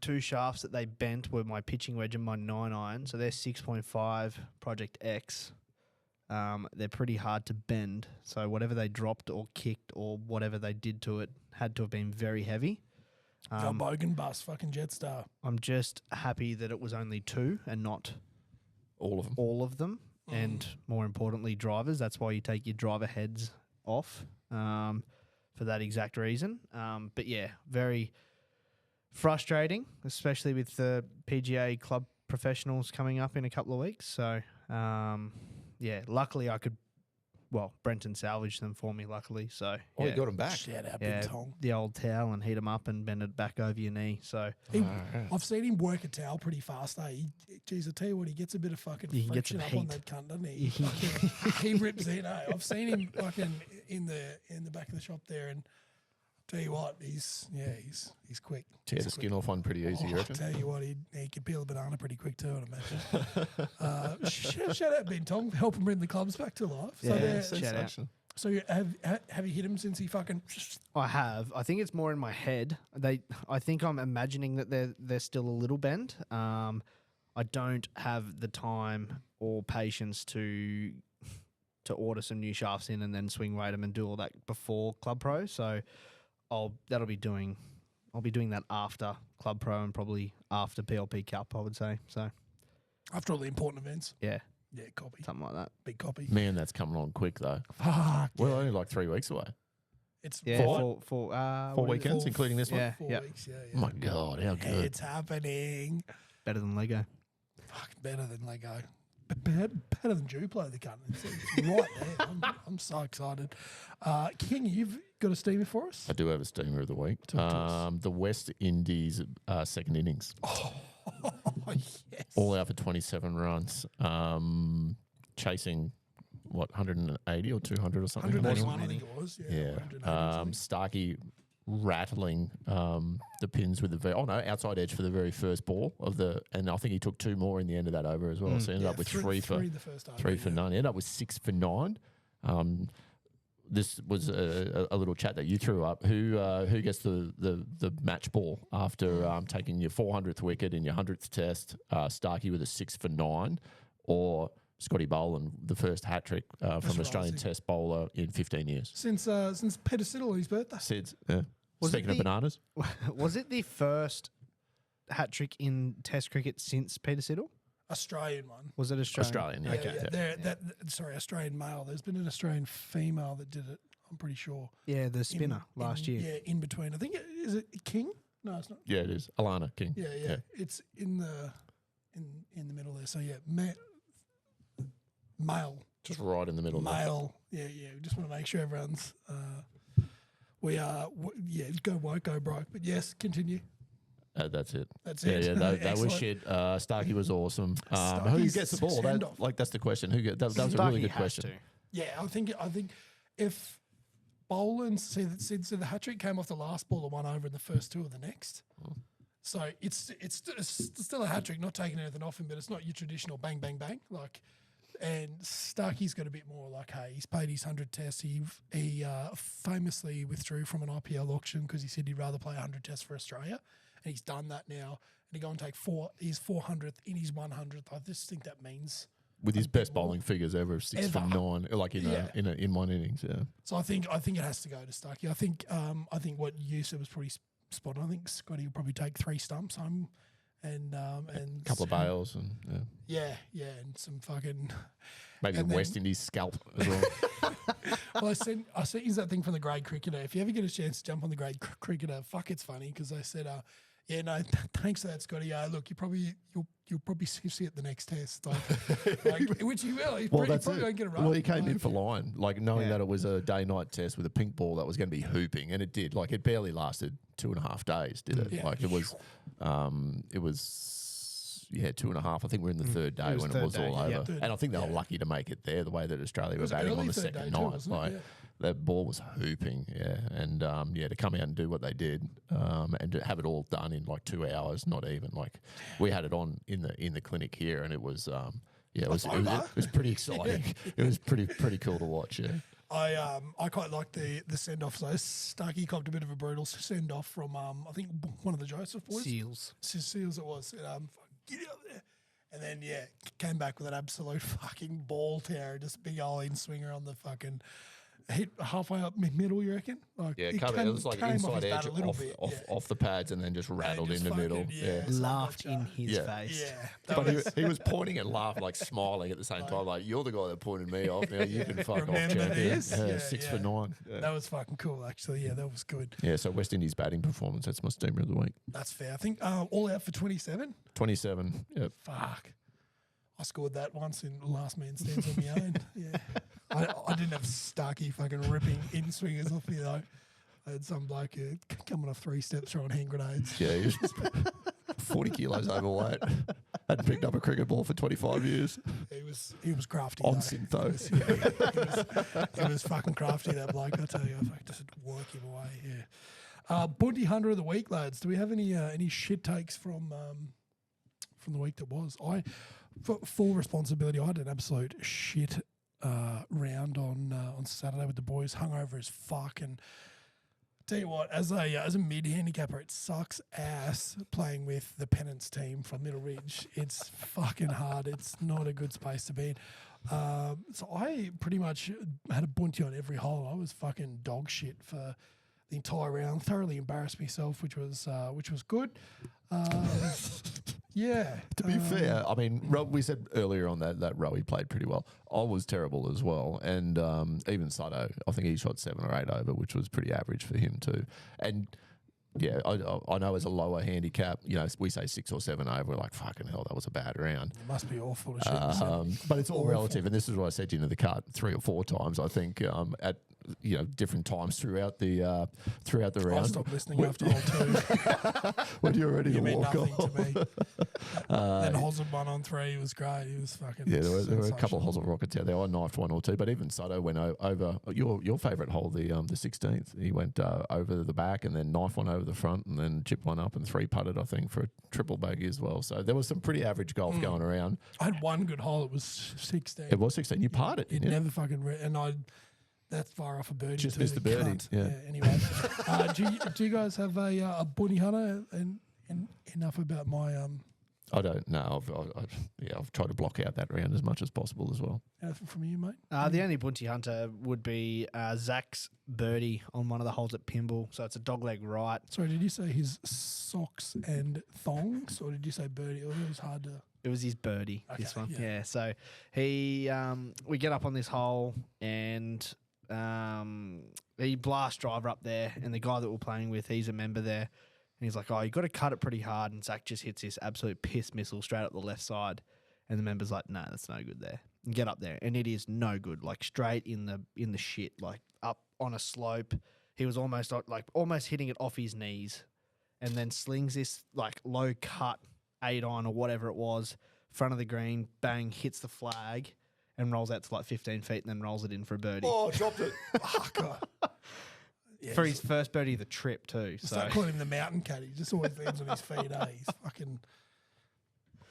two shafts that they bent were my pitching wedge and my 9-iron. So they're 6.5 Project X. They're pretty hard to bend. So whatever they dropped or kicked or whatever they did to it had to have been very heavy. John Bogan bus, fucking Jetstar. I'm just happy that it was only 2 and not All of them. all of them. And more importantly, drivers. That's why you take your driver heads off for that exact reason. But yeah, very frustrating, especially with the PGA club professionals coming up in a couple of weeks. So luckily I could. Well, Brenton salvaged them for me, luckily. So You got them back. Shout out yeah, Big Tong. the old towel and heat them up and bend it back over your knee. So I've seen him work a towel pretty fast, eh? Geez, I tell you what, he gets a bit of fucking You can get friction some up on heat. that cunt, doesn't he? He rips in, eh? I've seen him fucking in the back of the shop there, and tell you what, he's quick. Tear the skin off one pretty easy, you I reckon? tell you what, he could peel a banana pretty quick too, I'd imagine. Shout out Ben Tong for helping bring the clubs back to life. So, Yeah, so, shout out. so you have you hit him since he fucking? I have. I think it's more in my head. I think I'm imagining that they're still a little bent. I don't have the time or patience to order some new shafts in and then swing weight them and do all that before Club Pro. So I'll be doing that after Club Pro and probably after PLP Cup, I would say. So After all the important events. yeah, Copy. something like that. Big copy. Man, that's coming on quick, though. Fuck. We're only like 3 weeks away. It's Yeah, Four? four Four weekends, including this one? Yeah, 4 yeah. weeks. Yeah, Oh, my God, how good. It's happening. Better than Lego. Fuck, better than Lego. Better than Duplo, the cunt. It's right there. I'm so excited. King, you've got a steamer for us? I do have a steamer of the week. Talk to us. The West Indies second innings. Oh, yes. All out for 27 runs. Chasing, 180 or 200 or something? 181, I think it was. Yeah. 180. Starkey rattling the pins with outside edge for the very first ball and I think he took 2 more in the end of that over as well. So he ended up with three for the first over, 3 for 9. Ended up with 6 for 9. This was a little chat that you threw up. Who gets the match ball after taking your 400th wicket in your 100th test? Starkey with a 6 for 9, or Scotty Boland, the first hat trick from right, Australian I see. Test bowler in 15 years. Since Peter Siddle on his birthday. Sids, yeah. Was it Speaking of the- bananas, Was it the first hat trick in Test cricket since Peter Siddle? Australian one. Was it Australian? Australian, yeah. Yeah, Okay. Sorry, Australian male. There's been an Australian female that did it, I'm pretty sure. Yeah, the spinner last year. Yeah, in between. I think, is it King? No, it's not. Yeah, it is. Alana King. Yeah. It's in the middle there. So, yeah, male. Just right in the middle. Male. Yeah. We just want to make sure everyone's. Go woke, go broke. But yes, continue. That's it. That's yeah, it. Yeah, that was Excellent. shit. Starkey was awesome. Who Starkey's gets the ball? send-off. That's the question. That was a really Starkey good has question. to. Yeah, I think if Boland said the hat trick came off the last ball, the one over in the first 2 of the next. So it's still a hat trick, not taking anything off him, but it's not your traditional bang bang bang like. And Starkey's got a bit more like, hey, he's paid his 100 tests. He famously withdrew from an IPL auction because he said he'd rather play 100 tests for Australia, and he's done that now. And he go and take his 400th in his 100th. I just think that means. With his a bit best more. bowling figures ever, 6 for Ever. 9, like in one innings. Yeah. So I think it has to go to Starkey. I think what you said was pretty spot on. I think Scotty will probably take 3 stumps home and A couple of bales and and some fucking. maybe And a West Indies scalp as well. Well, I sent you that thing from the grade cricketer. If you ever get a chance to jump on the grade cricketer, fuck, it's funny because they said, yeah, no, thanks for that, Scotty. Look, you'll probably see it the next test, like which he will. He Well, probably that's it. won't get a run. Well, he came in for line, like knowing Yeah. that it was a day-night test with a pink ball that was going to be hooping, and it did. Like it barely lasted 2.5 days, did it? Yeah. Like it was 2.5. I think we're in the third day was when it third was day, all yeah. over, and I think they were lucky to make it there. The way that Australia were was batting on early the third second day too, night, wasn't it? like Yeah. that ball was hooping, and to come out and do what they did, and to have it all done in like 2 hours, not even like we had it on in the clinic here, and it was it was pretty exciting. It was pretty cool to watch. Yeah. I quite like the send off. So Starkey copped a bit of a brutal send off from I think one of the Joseph boys. Seals. Seals it was. Said, get out there. And then came back with an absolute fucking ball terror, just big old in swinger on the fucking hit halfway up middle. You reckon? Like Yeah, it it was like came off inside his bat edge a little off, bit, off, yeah. off the pads and then just rattled just in the middle. fucking, Yeah. it's like Laughed that, in his Yeah. face. Yeah, But he was pointing and laughing, like smiling at the same time. Like, you're the guy that pointed me off. Now you can fuck off, Remember champion. this? Yeah, Yeah, 6 yeah. for 9. Yeah. that was fucking cool. Actually, yeah, that was good. Yeah, so West Indies batting performance. That's my steamer of the week. That's fair. I think all out for 27. 27. Yep. Fuck. I scored that once in last man stands on my own. Yeah. I didn't have Starkey fucking ripping in swingers off me though. I had some bloke coming off 3 steps throwing hand grenades. Yeah, he was 40 kilos overweight. Hadn't picked up a cricket ball for 25 years. He was crafty. On though. synth, though. He was fucking crafty, that bloke. I tell you, I just work him away. Yeah. Bunty Hunter of the week, lads. Do we have any shit takes from the week that was? For full responsibility, I had an absolute shit round on Saturday with the boys, hungover as fuck. And tell you what, as a mid handicapper, it sucks ass playing with the Pennants team from Middle Ridge. It's fucking hard. It's not a good space to be in. So I pretty much had a bunty on every hole. I was fucking dog shit for the entire round. Thoroughly embarrassed myself, which was good. Yeah. To be fair, I mean, we said earlier on that row he played pretty well. I was terrible as well. And even Sutto, I think he shot 7 or 8 over, which was pretty average for him too. And yeah, I know as a lower handicap, we say 6 or 7 over, we're like, fucking hell, that was a bad round. It must be awful to shoot. But it's all relative, and this is what I said to you in the cut 3 or 4 times. I think at different times throughout the I round. stopped listening after hole 2. When you're ready You to mean walk nothing off. to me. Then Hosel 1 on 3. He was great. He was fucking Yeah, there were a couple of sensational. Hosel rockets out there. I knifed 1 or 2, but even Sutto went over your favourite hole, the 16th. He went over the back and then knifed 1 over the front and then chipped 1 up and 3 putted, I think, for a triple bogey as well. So there was some pretty average golf going around. I had one good hole. It was 16. It was 16. You parred it. It didn't you? never fucking and that's far off a birdie. Just too, missed the birdie, cunt. yeah. Anyway, do you guys have a bunny hunter and enough about my I don't know. I've tried to block out that round as much as possible as well. anything from you, mate? The only bunty hunter would be Zach's birdie on one of the holes at Pimble. So it's a dogleg right. Sorry, did you say his socks and thongs, or did you say birdie? It was hard to. It was his birdie, this Okay, one. yeah. Yeah. So he, we get up on this hole and he blast driver up there, and the guy that we're playing with, he's a member there. And he's like, oh, you got to cut it pretty hard. And Zach just hits this absolute piss missile straight up the left side. And the member's like, no, that's no good there. And get up there. And it is no good. Like straight in the shit, like up on a slope. He was almost hitting it off his knees, and then slings this like low cut 8-iron or whatever it was, front of the green, bang, hits the flag and rolls out to like 15 feet and then rolls it in for a birdie. Oh, dropped it. Yeah, For his first birdie of the trip too. So start calling him the mountain cat. He just always lands on his feet. He's fucking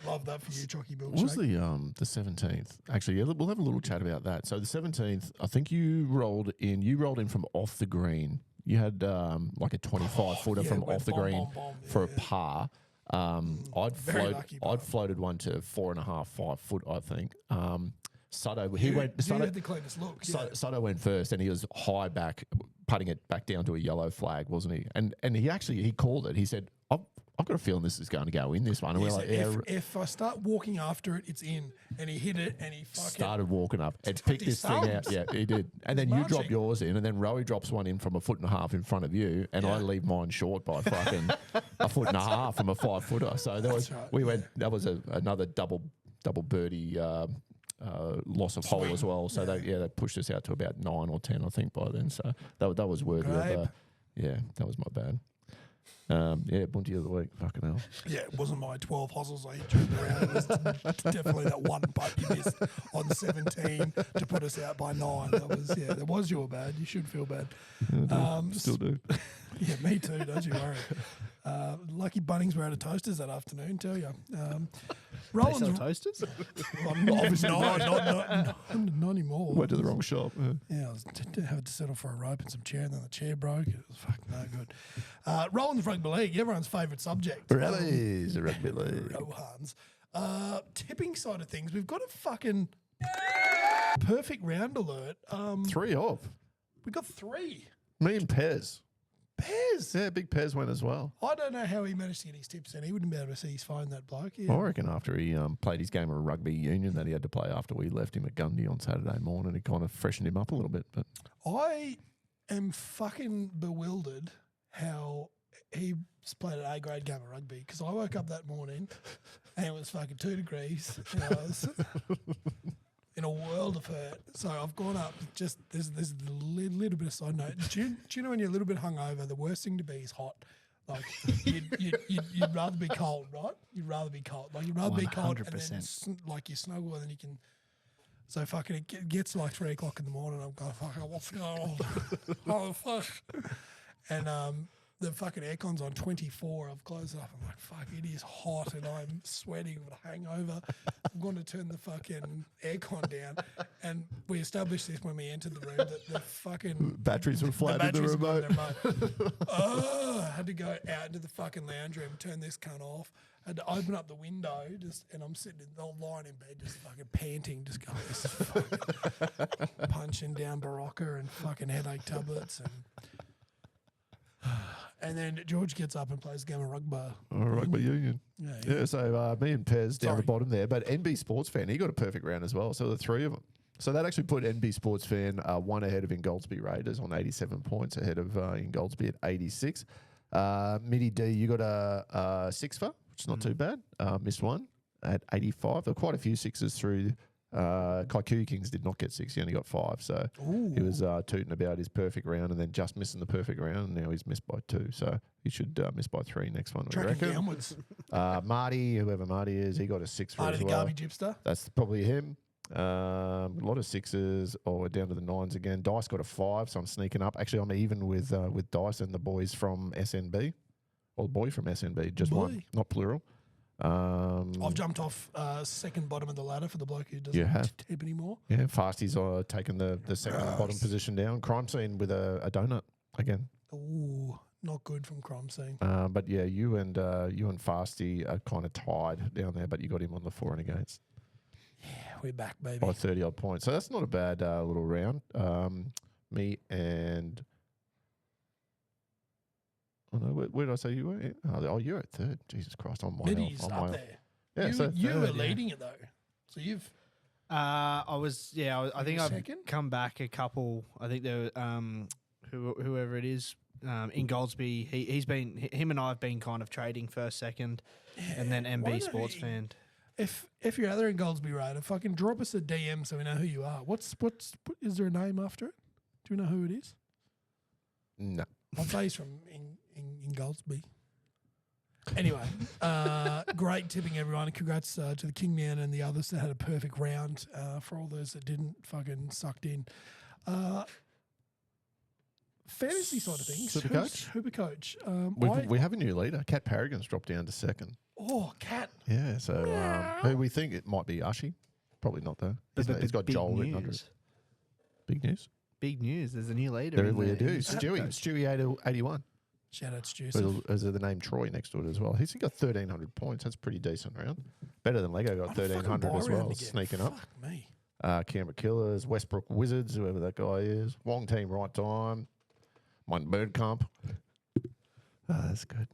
love that for you, Chalky What was Milkshake. the 17th? Actually, yeah, we'll have a little chat about that. So the 17th, I think you rolled in from off the green. You had like a 25-footer yeah, from went off the bomb, green bomb, bomb. for a Yeah. par. Very lucky par. I'd floated one to 4.5, 5 foot, I think. Sutto, You had the cleanest look. Yeah. Sutto went first, and he was high back, putting it back down to a yellow flag, wasn't he? And he called it. He said, I've got a feeling this is going to go in this one. And He we're said, like, yeah, if I start walking after it, it's in. And he hit it, and he fucking started walking up and picked his this thing out. thumbs. Yeah, he did. And then He's you drop marching. yours in, and then Rowie drops one in from a 1.5 foot in front of you, and I leave mine short by fucking a 1.5 from a 5-footer. So that was right, we went. That was another double birdie. Loss of hole as well, so they pushed us out to about 9 or 10, I think, by then. So that was worthy Grape. of. That was my bad. Bunty of the week, fucking hell. Yeah, it wasn't my 12 hustles I hit during the round. It was definitely that one putt you missed on 17 to put us out by 9. That was your bad. You should feel bad. Still do. Yeah, me too. Don't you worry. Lucky Bunnings were out of toasters that afternoon. Tell you. They sell Rollins, toasters? obviously not anymore. Went to the wrong shop. Yeah, I was having to settle for a rope and some chair, and then the chair broke. It was fucking no good. Rollins Rugby League, everyone's favourite subject. Rallies, the rugby league. Rohans. Tipping side of things, we've got a fucking perfect round alert. 3 of. We got 3. Me and Pez. Pairs. Yeah, big Pez went as well. I don't know how he managed to get his tips in. He wouldn't be able to see his phone, that bloke. Yeah. I reckon after he played his game of rugby union that he had to play after we left him at Gundy on Saturday morning, it kind of freshened him up a little bit. But I am fucking bewildered how he played an A-grade game of rugby, because I woke up that morning and it was fucking 2 degrees and I was in a world of hurt. So I've gone up, just there's a little bit of side note. Do you know when you're a little bit hungover, the worst thing to be is hot? Like, you'd rather be cold, right? You'd rather be cold. Like, you'd rather be cold and then 100%. like you snuggle and then you can... So fucking it gets to like 3 o'clock in the morning. I'm going, fuck, what's going on? Oh, fuck. And the fucking aircon's on 24. I've closed it up. I'm like, fuck, it is hot and I'm sweating with a hangover. I'm going to turn the fucking aircon down. And we established this when we entered the room, that the fucking... batteries were flat in the batteries were remote. on the remote. I had to go out into the fucking lounge room, turn this cunt off. I had to open up the window, and I'm sitting lying in bed, just fucking panting, just going, this is fucking punching down Barocca and fucking headache tablets, and then George gets up and plays a game of rugby. Rugby union. Yeah. So me and Pez down Sorry. the bottom there, but NB Sports Fan, he got a perfect round as well. So the 3 of them. So that actually put NB Sports Fan 1 ahead of Ingoldsby Raiders on 87 points, ahead of Ingoldsby at 86. Mitty D, you got a 6 for, which is not too bad. Missed one at 85. There were quite a few 6s through. Kaiku Kings did not get 6. He only got 5. So he was tooting about his perfect round and then just missing the perfect round. And now he's missed by 2. So he should miss by 3 next one. Tracking downwards. Marty, whoever Marty is, he got a 6 for Marty as the well. garbage hipster. That's probably him. A lot of 6s. Oh, we're down to the 9s again. Dice got a 5, so I'm sneaking up. Actually, I'm even with Dice and the boys from SNB. Or the boy from SNB, just Boy. one, not plural. I've jumped off second bottom of the ladder for the bloke who You doesn't have. tip anymore. Yeah, Fasty's taken the second bottom position down. Crime Scene with a donut again. Ooh, not good from Crime Scene. But yeah, you and Fasty are kind of tied down there, but you got him on the for and against Yeah, we're back, baby. by 30 odd points. So that's not a bad little round. Me and where did I say you were? Oh, you're at 3rd. Jesus Christ, I'm my Mitty's I'm up my- there. Yeah, you so you were 3rd, yeah. leading it though. So you've I think I've second? come back a couple. I think there, whoever it is, in Goldsby, him and I have been kind of trading first, second, and then why MB don't Sports you- Fan. if you're out there in Goldsby Raider, fucking drop us a DM so we know who you are. What's is there a name after it? Do we know who it is? No. I'll say he's from in Goldsby. Anyway, great tipping, everyone. Congrats to the King Man and the others that had a perfect round. For all those that didn't, fucking sucked in. Fantasy side of things. Supercoach? Supercoach. We have a new leader. Kat Paragon's dropped down to 2nd. Oh, Cat. Yeah, so who we think it might be Ushi. Probably not though. He's got Big Joel written under news. it. Big news. Big news. There's a new leader. There in we the- do. in the Stewie. Supercoach. Stewie 81. Shout out to With Joseph. the name Troy next to it as well. He's got 1,300 points. That's a pretty decent round. Better than Lego got 1,300 as well, sneaking up. Fuck me. Canberra Killers, Westbrook Wizards, whoever that guy is. Wong Team, right time. One Bird Comp. That's good.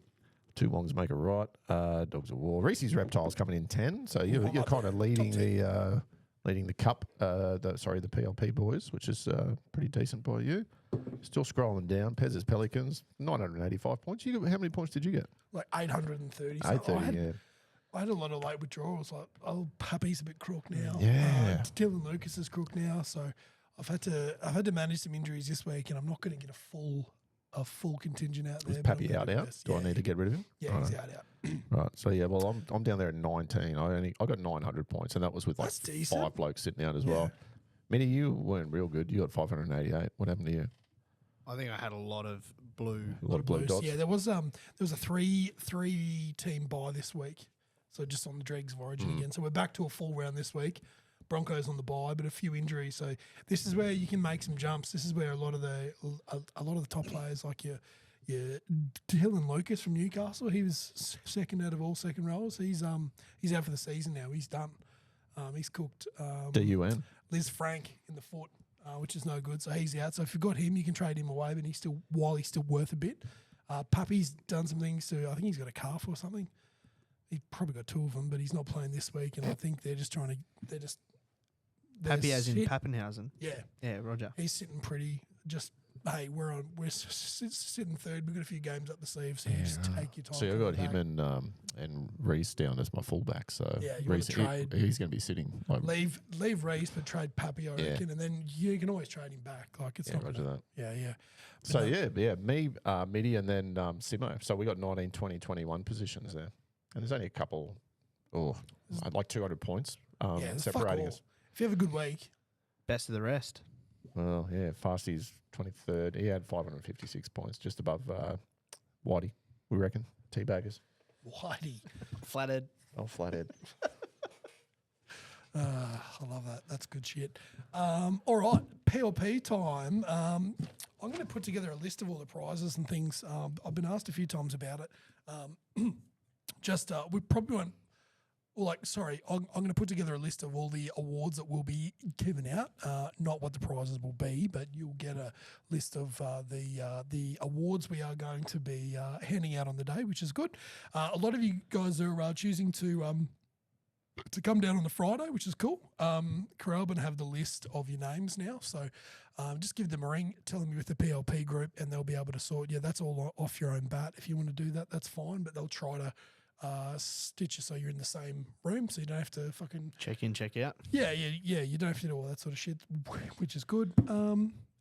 2 wongs make a right. Dogs of War. Reese's Reptiles coming in 10. So you're kind of leading the cup. The PLP boys, which is pretty decent by you. Still scrolling down. Pez's Pelicans, 985 points. How many points did you get? Like 830. 830. I had a lot of late withdrawals. Like, Puppy's a bit crook now. Yeah. Dylan Lucas is crook now. So I've had to manage some injuries this week, and I'm not going to get a full contingent out there. Is Pappy out? Do I need to get rid of him? Yeah, he's out. Right. So well, I'm down there at 19. I got 900 points, and that was with like That's decent. 5 blokes sitting out as well. Mitty, you weren't real good. You got 588. What happened to you? I think I had a lot of blue. A lot of blue Blues. dots. Yeah, there was a three team bye this week, so just on the dregs of Origin again. So we're back to a full round this week. Broncos on the bye, but a few injuries. So this is where you can make some jumps. This is where a lot of the top players, like your Dylan Lucas from Newcastle, he was second out of all second rows. He's out for the season now. He's done. He's cooked. DUN. Liz Frank in the foot, which is no good. So he's out. So if you've got him, you can trade him away, but he's still worth a bit. Puppy's done some things to. I think he's got a calf or something. He's probably got 2 of them, but he's not playing this week. And I think they're just Pappy as in Pappenhausen. Yeah. Yeah, Roger. He's sitting pretty. Just hey, we're sitting third. We've got a few games up the sleeve, so you just take your time. So I got him and Reese down as my fullback. So Yeah, you Reese, wanna trade. he's going to be sitting. Like, leave Reese, but trade Pappy, I reckon, and then you can always trade him back. Like it's not roger gonna, that. Yeah. But So me, Mitty, and then Simo. So we got 19, 20, 21 positions there, and there's only a couple. Like 200 points there's fuck separating all. us. If you have a good week, Best of the rest. Well, yeah, Fasty's 23rd. He had 556 points, just above Whitey, we reckon. Teabaggers. Whitey. Flattered. Oh, flathead. I love that. That's good shit. All right, PLP time. I'm going to put together a list of all the prizes and things. I've been asked a few times about it. We probably won't. I'm going to put together a list of all the awards that will be given out. Not what the prizes will be, but you'll get a list of the awards we are going to be handing out on the day, which is good. A lot of you guys are choosing to come down on the Friday, which is cool. Coralban have the list of your names now, so just give them a ring, tell them you're with the PLP group, and they'll be able to sort. Yeah, that's all off your own bat. If you want to do that, that's fine, but they'll try to stitch you so you're in the same room, so you don't have to fucking Check in, check out. yeah. You don't have to do all that sort of shit, which is good.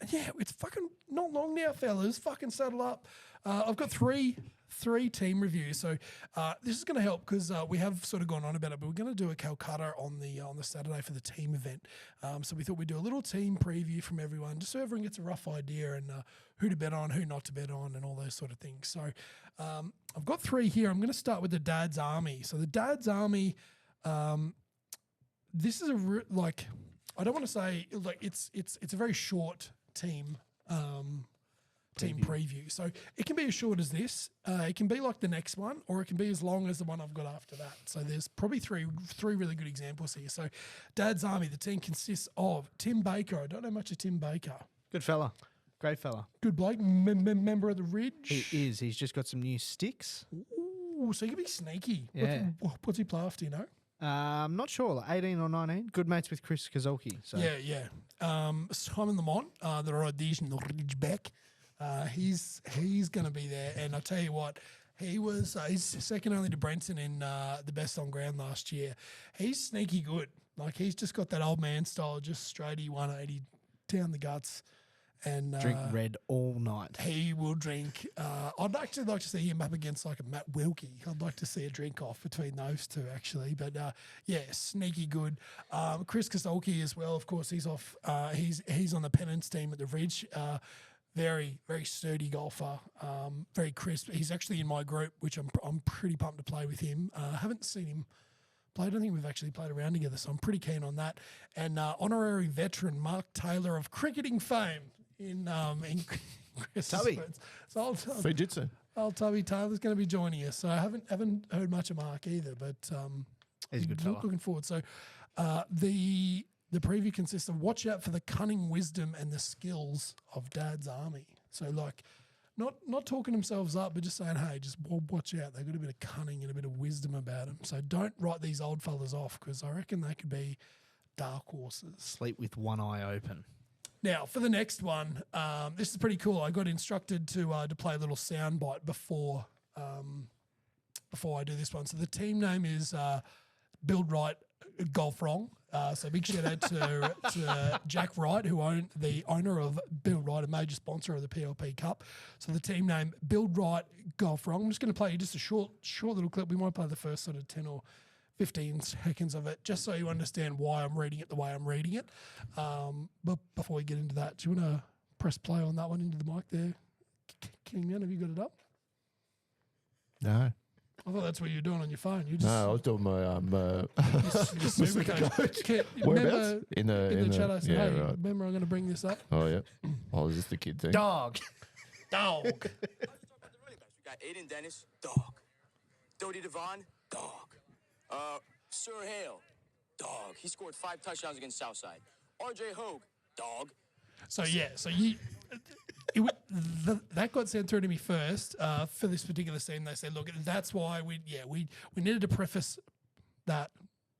It's fucking not long now, fellas. Fucking settle up. I've got three team reviews, so this is going to help because we have sort of gone on about it, but we're going to do a Calcutta on the Saturday for the team event. So we thought we'd do a little team preview from everyone, just so everyone gets a rough idea and who to bet on, who not to bet on, and all those sort of things. So I've got 3 here. I'm going to start with the Dad's Army. So the Dad's Army, this is I don't want to say it's a very short team preview. So it can be as short as this. It can be like the next one, or it can be as long as the one I've got after that. So there's probably three really good examples here. So Dad's Army, the team consists of Tim Baker. I don't know much of Tim Baker. Good fella. Great fella. Good bloke, member of the Ridge. He is. He's just got some new sticks. Ooh, so he can be sneaky. Yeah. What's he play off, do you know? I'm not sure. Like 18 or 19. Good mates with Chris Kazolki. So. Yeah. Simon Lamont, the Rhodesian Ridgeback. He's going to be there, and I tell you what, he's second only to Brenton in the best on ground last year. He's sneaky good. Like he's just got that old man style, just straighty 180 down the guts, and Drink red all night. he will drink. I'd actually like to see him up against like a Matt Wilkie. I'd like to see a drink off between those two actually. But sneaky good. Chris Kazolki as well. Of course, he's off. He's on the Pennants team at the Ridge. Very, very sturdy golfer, very crisp. He's actually in my group, which I'm pretty pumped to play with him. I haven't seen him play. I don't think we've actually played around together, so I'm pretty keen on that. And honorary veteran Mark Taylor of cricketing fame in Chris's Tubby. words. So Fujitsu. old Tubby Taylor's going to be joining us. So I haven't heard much of Mark either, but He's a good fella. looking forward. So the preview consists of watch out for the cunning wisdom and the skills of Dad's Army. So not talking themselves up, but just saying, hey, just watch out. They've got a bit of cunning and a bit of wisdom about them. So don't write these old fellas off because I reckon they could be dark horses. Sleep with one eye open. Now, for the next one, this is pretty cool. I got instructed to play a little soundbite before I do this one. So the team name is Build Right, Golf Wrong. So big shout out to Jack Wright, the owner of Build Right, a major sponsor of the PLP Cup. So the team name Build Right, Golf Wrong. I'm just going to play you just a short little clip. We might play the first sort of 10 or 15 seconds of it, just so you understand why I'm reading it the way I'm reading it. But before we get into that, do you want to press play on that one into the mic there? Kingi, have you got it up? No. I thought that's what you were doing on your phone. You just No, I was doing my your Supercoach. Whereabouts? In the chat, I said, yeah, hey, right. remember I'm going to bring this up? Oh, yeah. Oh, is this the kid thing? Dog. Dog. We got Aiden Dennis, dog. Dodie Devon, dog. Sir Hale, dog. He scored 5 touchdowns against Southside. RJ Hogue, dog. So that got sent through to me first for this particular scene. They said, look, that's why we needed to preface that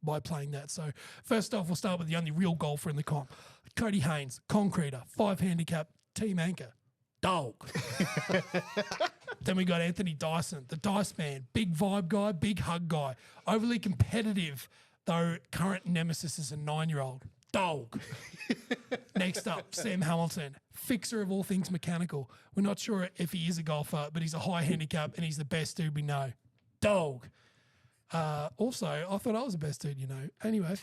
by playing that. So first off, we'll start with the only real golfer in the comp. Cody Haynes, concreter, 5 handicap, team anchor, dog. Then we got Anthony Dyson, the dice man, big vibe guy, big hug guy, overly competitive, though current nemesis is a 9-year-old. Dog. Next up, Sam Hamilton, fixer of all things mechanical. We're not sure if he is a golfer, but he's a high handicap and he's the best dude we know. Dog. Also, I thought I was the best dude, you know. Anyway,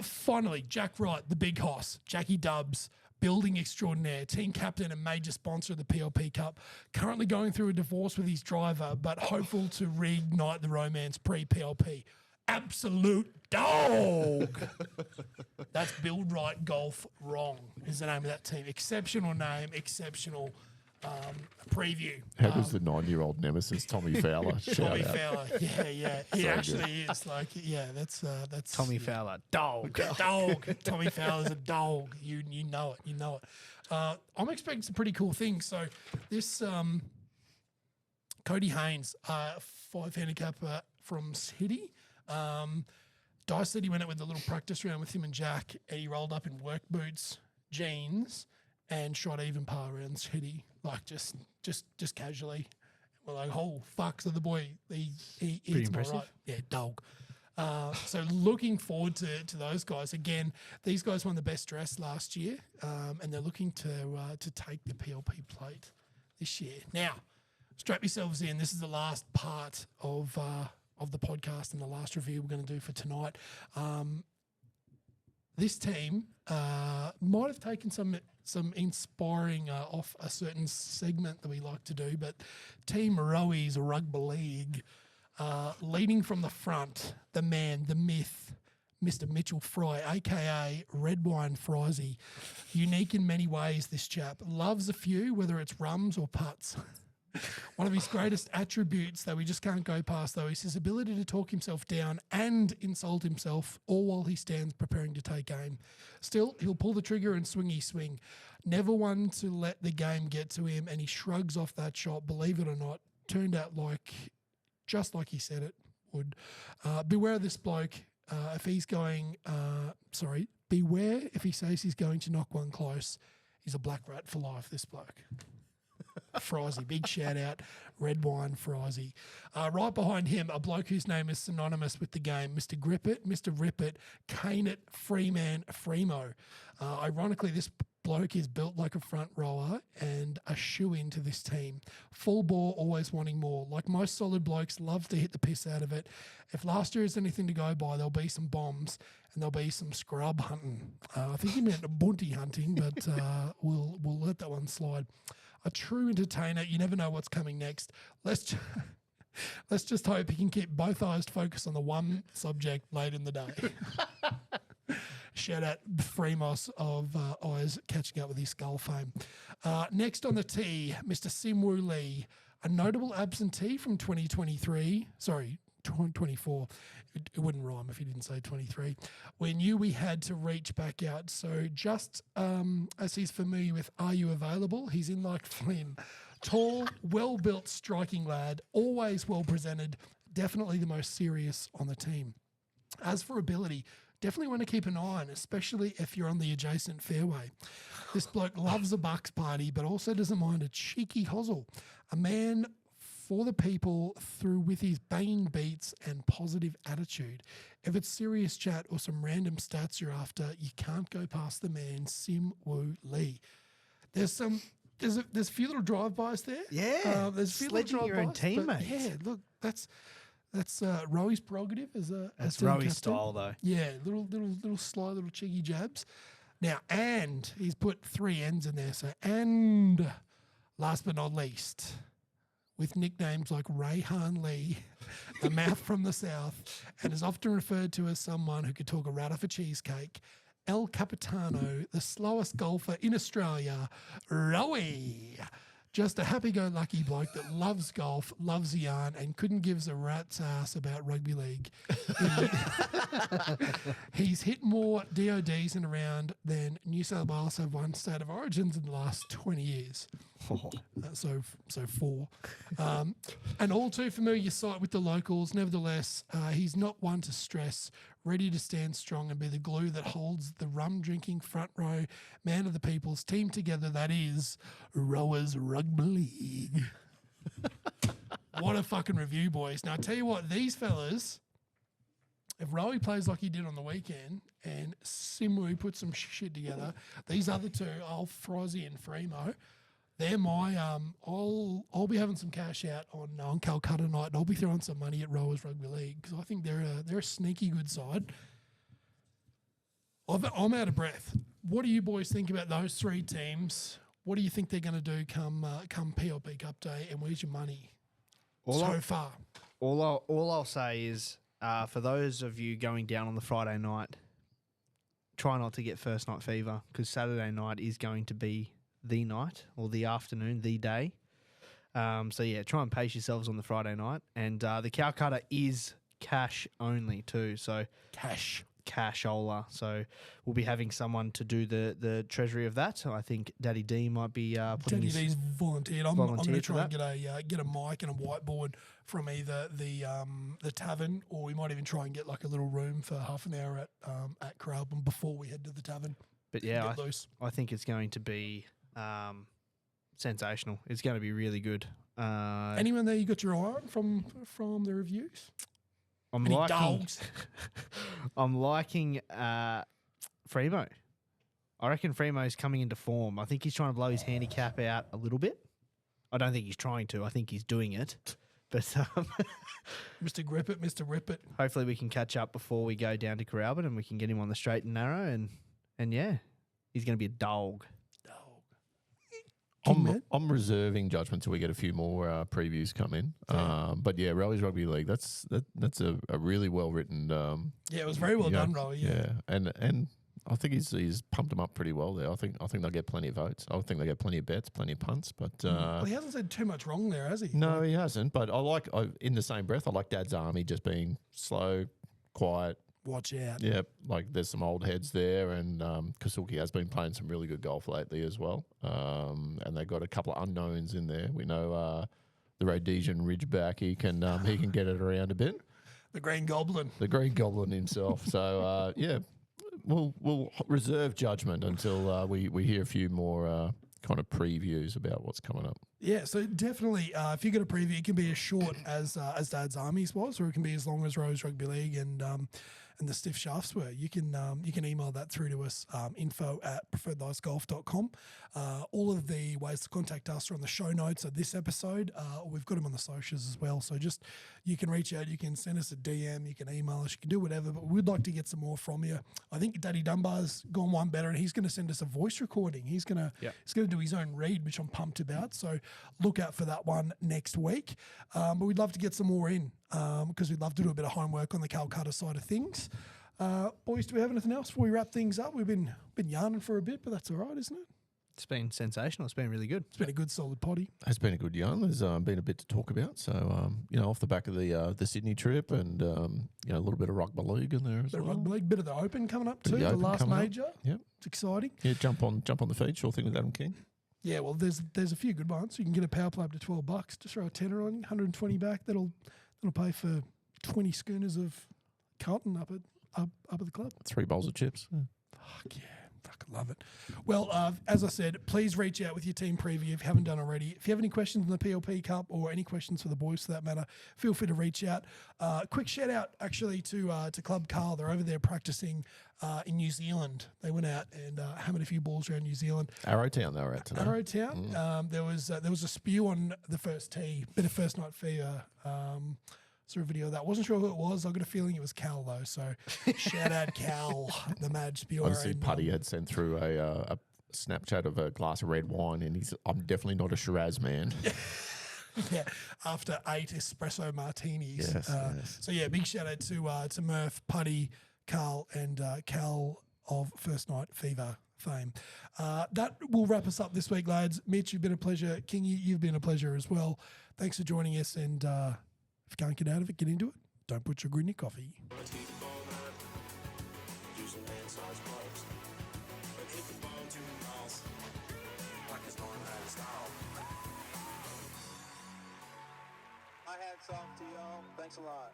finally, Jack Wright, the big hoss, Jackie Dubs, building extraordinaire, team captain and major sponsor of the PLP Cup, currently going through a divorce with his driver, but hopeful to reignite the romance pre-PLP. Absolute dog. That's Build Right Golf Wrong is the name of that team. Exceptional name, exceptional preview. How does the 9-year-old nemesis, Tommy Fowler, shout Tommy out? Fowler, yeah. He So actually is. Like, yeah, that's Tommy Fowler. Dog. Dog. Tommy Fowler's a dog. You know it. I'm expecting some pretty cool things. So this Cody Haynes, 5 handicap from City. Dice said he went out with a little practice round with him and Jack, and he rolled up in work boots, jeans, and shot even par around City, like just casually. We're like, oh fuck! So the boy, he hits my right, yeah, dog. So looking forward to those guys again. These guys won the best dress last year, and they're looking to take the PLP plate this year. Now, strap yourselves in. This is the last part of the podcast and the last review we're going to do for tonight. This team might have taken some inspiring off a certain segment that we like to do, but Team Rowies Rugby League, leading from the front, the man, the myth, Mr. Mitchell Fry, a.k.a. Red Wine Frizy. Unique in many ways, this chap. Loves a few, whether it's rums or putts. One of his greatest attributes that we just can't go past, though, is his ability to talk himself down and insult himself, all while he stands preparing to take aim. Still, he'll pull the trigger and swingy swing. Never one to let the game get to him, and he shrugs off that shot, believe it or not. Turned out just like he said it would. Beware of this bloke. Beware if he says he's going to knock one close. He's a black rat for life, this bloke. Frizy, big shout out, Red Wine Frizy. Right behind him, a bloke whose name is synonymous with the game, Mr. Grippet, Mr. Rippet, Cane It, Freeman, Freemo. Ironically, this bloke is built like a front rower and a shoe-in to this team. Full bore, always wanting more. Like most solid blokes, loves to hit the piss out of it. If last year is anything to go by, there'll be some bombs and there'll be some scrub hunting. I think he meant bunty hunting, but we'll let that one slide. A true entertainer. You never know what's coming next. Let's just hope he can keep both eyes focused on the one subject late in the day. Shout out Fremos of Eyes catching up with his skull fame. Next on the tee, Mr. Simwoo Lee, a notable absentee from 2023. Sorry, 24. It wouldn't rhyme if he didn't say 23. We knew we had to reach back out. So just as he's familiar with Are You Available? He's in like Flynn, Tall, well-built, striking lad, always well-presented, definitely the most serious on the team. As for ability, definitely want to keep an eye on, especially if you're on the adjacent fairway. This bloke loves a bucks party, but also doesn't mind a cheeky hosel. A man for the people through with his banging beats and positive attitude. If it's serious chat or some random stats you're after, you can't go past the man, Sim Woo Lee. There's a few little drive-bys there. Yeah, there's a few sledging little your own drive-bys, but teammates. Yeah, look, that's Rowy's prerogative as That's team Rowie captain. style, though. Yeah, little sly, little cheeky jabs. Now, and he's put 3 N's in there. So, and last but not least, with nicknames like Rayhan Lee, the mouth from the south, and is often referred to as someone who could talk a rat off a cheesecake, El Capitano, the slowest golfer in Australia, Rowie. Just a happy-go-lucky bloke that loves golf, loves the yarn, and couldn't give a rat's ass about rugby league. He's hit more DODs in a round than New South Wales have won State of Origins in the last 20 years. So 4. An all too familiar sight with the locals. Nevertheless, he's not one to stress, ready to stand strong and be the glue that holds the rum-drinking front row man of the people's team together. That is Rowers Rugby League. What a fucking review, boys. Now, I tell you what, these fellas, if Rowie plays like he did on the weekend and Simu puts some shit together, these other two, Frozzy and Fremo, they're my I'll be having some cash out on Calcutta night, and I'll be throwing some money at Rowers Rugby League because I think they're a sneaky good side. I'm out of breath. What do you boys think about those 3 teams? What do you think they're going to do come PLP Cup Day, and where's your money so far? All I'll say is for those of you going down on the Friday night, try not to get first night fever because Saturday night is going to be the night or the afternoon, the day. So, yeah, try and pace yourselves on the Friday night. And the Calcutta is cash only too. So cashola. So we'll be having someone to do the treasury of that. So I think Daddy D might be putting Daddy D's volunteered. I'm going to for try and that. get a mic and a whiteboard from either the tavern, or we might even try and get like a little room for half an hour at Carlton before we head to the tavern. But yeah, Get loose. I think it's going to be sensational. It's going to be really good. Anyone there you got your eye on from the reviews? I'm Any liking, dogs? I'm liking Fremo. I reckon Fremo's coming into form. I think he's trying to blow his handicap out a little bit. I don't think he's trying to. I think he's doing it. But Mr. Grip It. hopefully we can catch up before we go down to Coralbin and we can get him on the straight and narrow. And yeah, he's going to be a dog. I'm reserving judgment till we get a few more previews come in. But yeah, Rowie's Rugby League. That's a really well written. Yeah, it was very well done, Rowie. Yeah. And I think he's pumped them up pretty well there. I think they'll get plenty of votes. I think they'll get plenty of bets, plenty of punts. But Well, he hasn't said too much wrong there, has he? no, he hasn't. But in the same breath, I like Dad's Army just being slow, quiet. Watch out. Yeah, like there's some old heads there, and Kasuki has been playing some really good golf lately as well. And they've got a couple of unknowns in there. We know the Rhodesian Ridgeback, he can get it around a bit. The Green Goblin. The Green Goblin himself. So yeah, we'll reserve judgment until we hear a few more kind of previews about what's coming up. Yeah, so definitely, if you get a preview, it can be as short as Dad's Armies was, or it can be as long as Rose Rugby League and the Stiff Shafts were. You can email that through to us, info@preferredlicegolf.com. All of the ways to contact us are on the show notes of this episode. We've got them on the socials as well. So just you can reach out, you can send us a DM, you can email us, you can do whatever. But we'd like to get some more from you. I think Daddy Dunbar's gone one better, and he's going to send us a voice recording. He's going to do his own read, which I'm pumped about. So look out for that one next week. But we'd love to get some more in because we'd love to do a bit of homework on the Calcutta side of things. Boys, do we have anything else before we wrap things up? We've been yarning for a bit, but that's all right, isn't it? It's been sensational. It's been really good. It's been a good solid potty. It's been a good yarn. There's been a bit to talk about. So off the back of the Sydney trip, and a little bit of rugby league in there as Bit of well. rugby league, bit of the Open coming up too. The The Open last coming up. major. Yep. It's exciting. Yeah, jump on the feed. Sure thing with Adam King. Yeah, well, there's a few good ones. You can get a power play up to $12. Just throw a tenner on, 120 back. That'll pay for 20 schooners of Carlton up at the club. 3 bowls of chips. Fuck yeah. Fucking love it. Well, as I said, please reach out with your team preview if you haven't done already. If you have any questions on the PLP Cup or any questions for the boys for that matter, feel free to reach out. Quick shout out actually to Club Carl. They're over there practicing in New Zealand. They went out and hammered a few balls around New Zealand. Arrowtown they were at today. Arrowtown. There was a spew on the first tee, bit of first night fever. Saw a video of that. Wasn't sure who it was. I got a feeling it was Cal though. So shout out Cal, the Mad Spewer. Honestly, Putty had sent through a Snapchat of a glass of red wine, and I'm definitely not a Shiraz man. Yeah, after 8 espresso martinis. Yes. So yeah, big shout out to Murph, Putty, Carl, and Cal of First Night Fever fame. That will wrap us up this week, lads. Mitch, you've been a pleasure. Kingy, you've been a pleasure as well. Thanks for joining us, and if you can't get out of it, get into it. Don't put sugar in your coffee. My hat's off to y'all. Thanks a lot.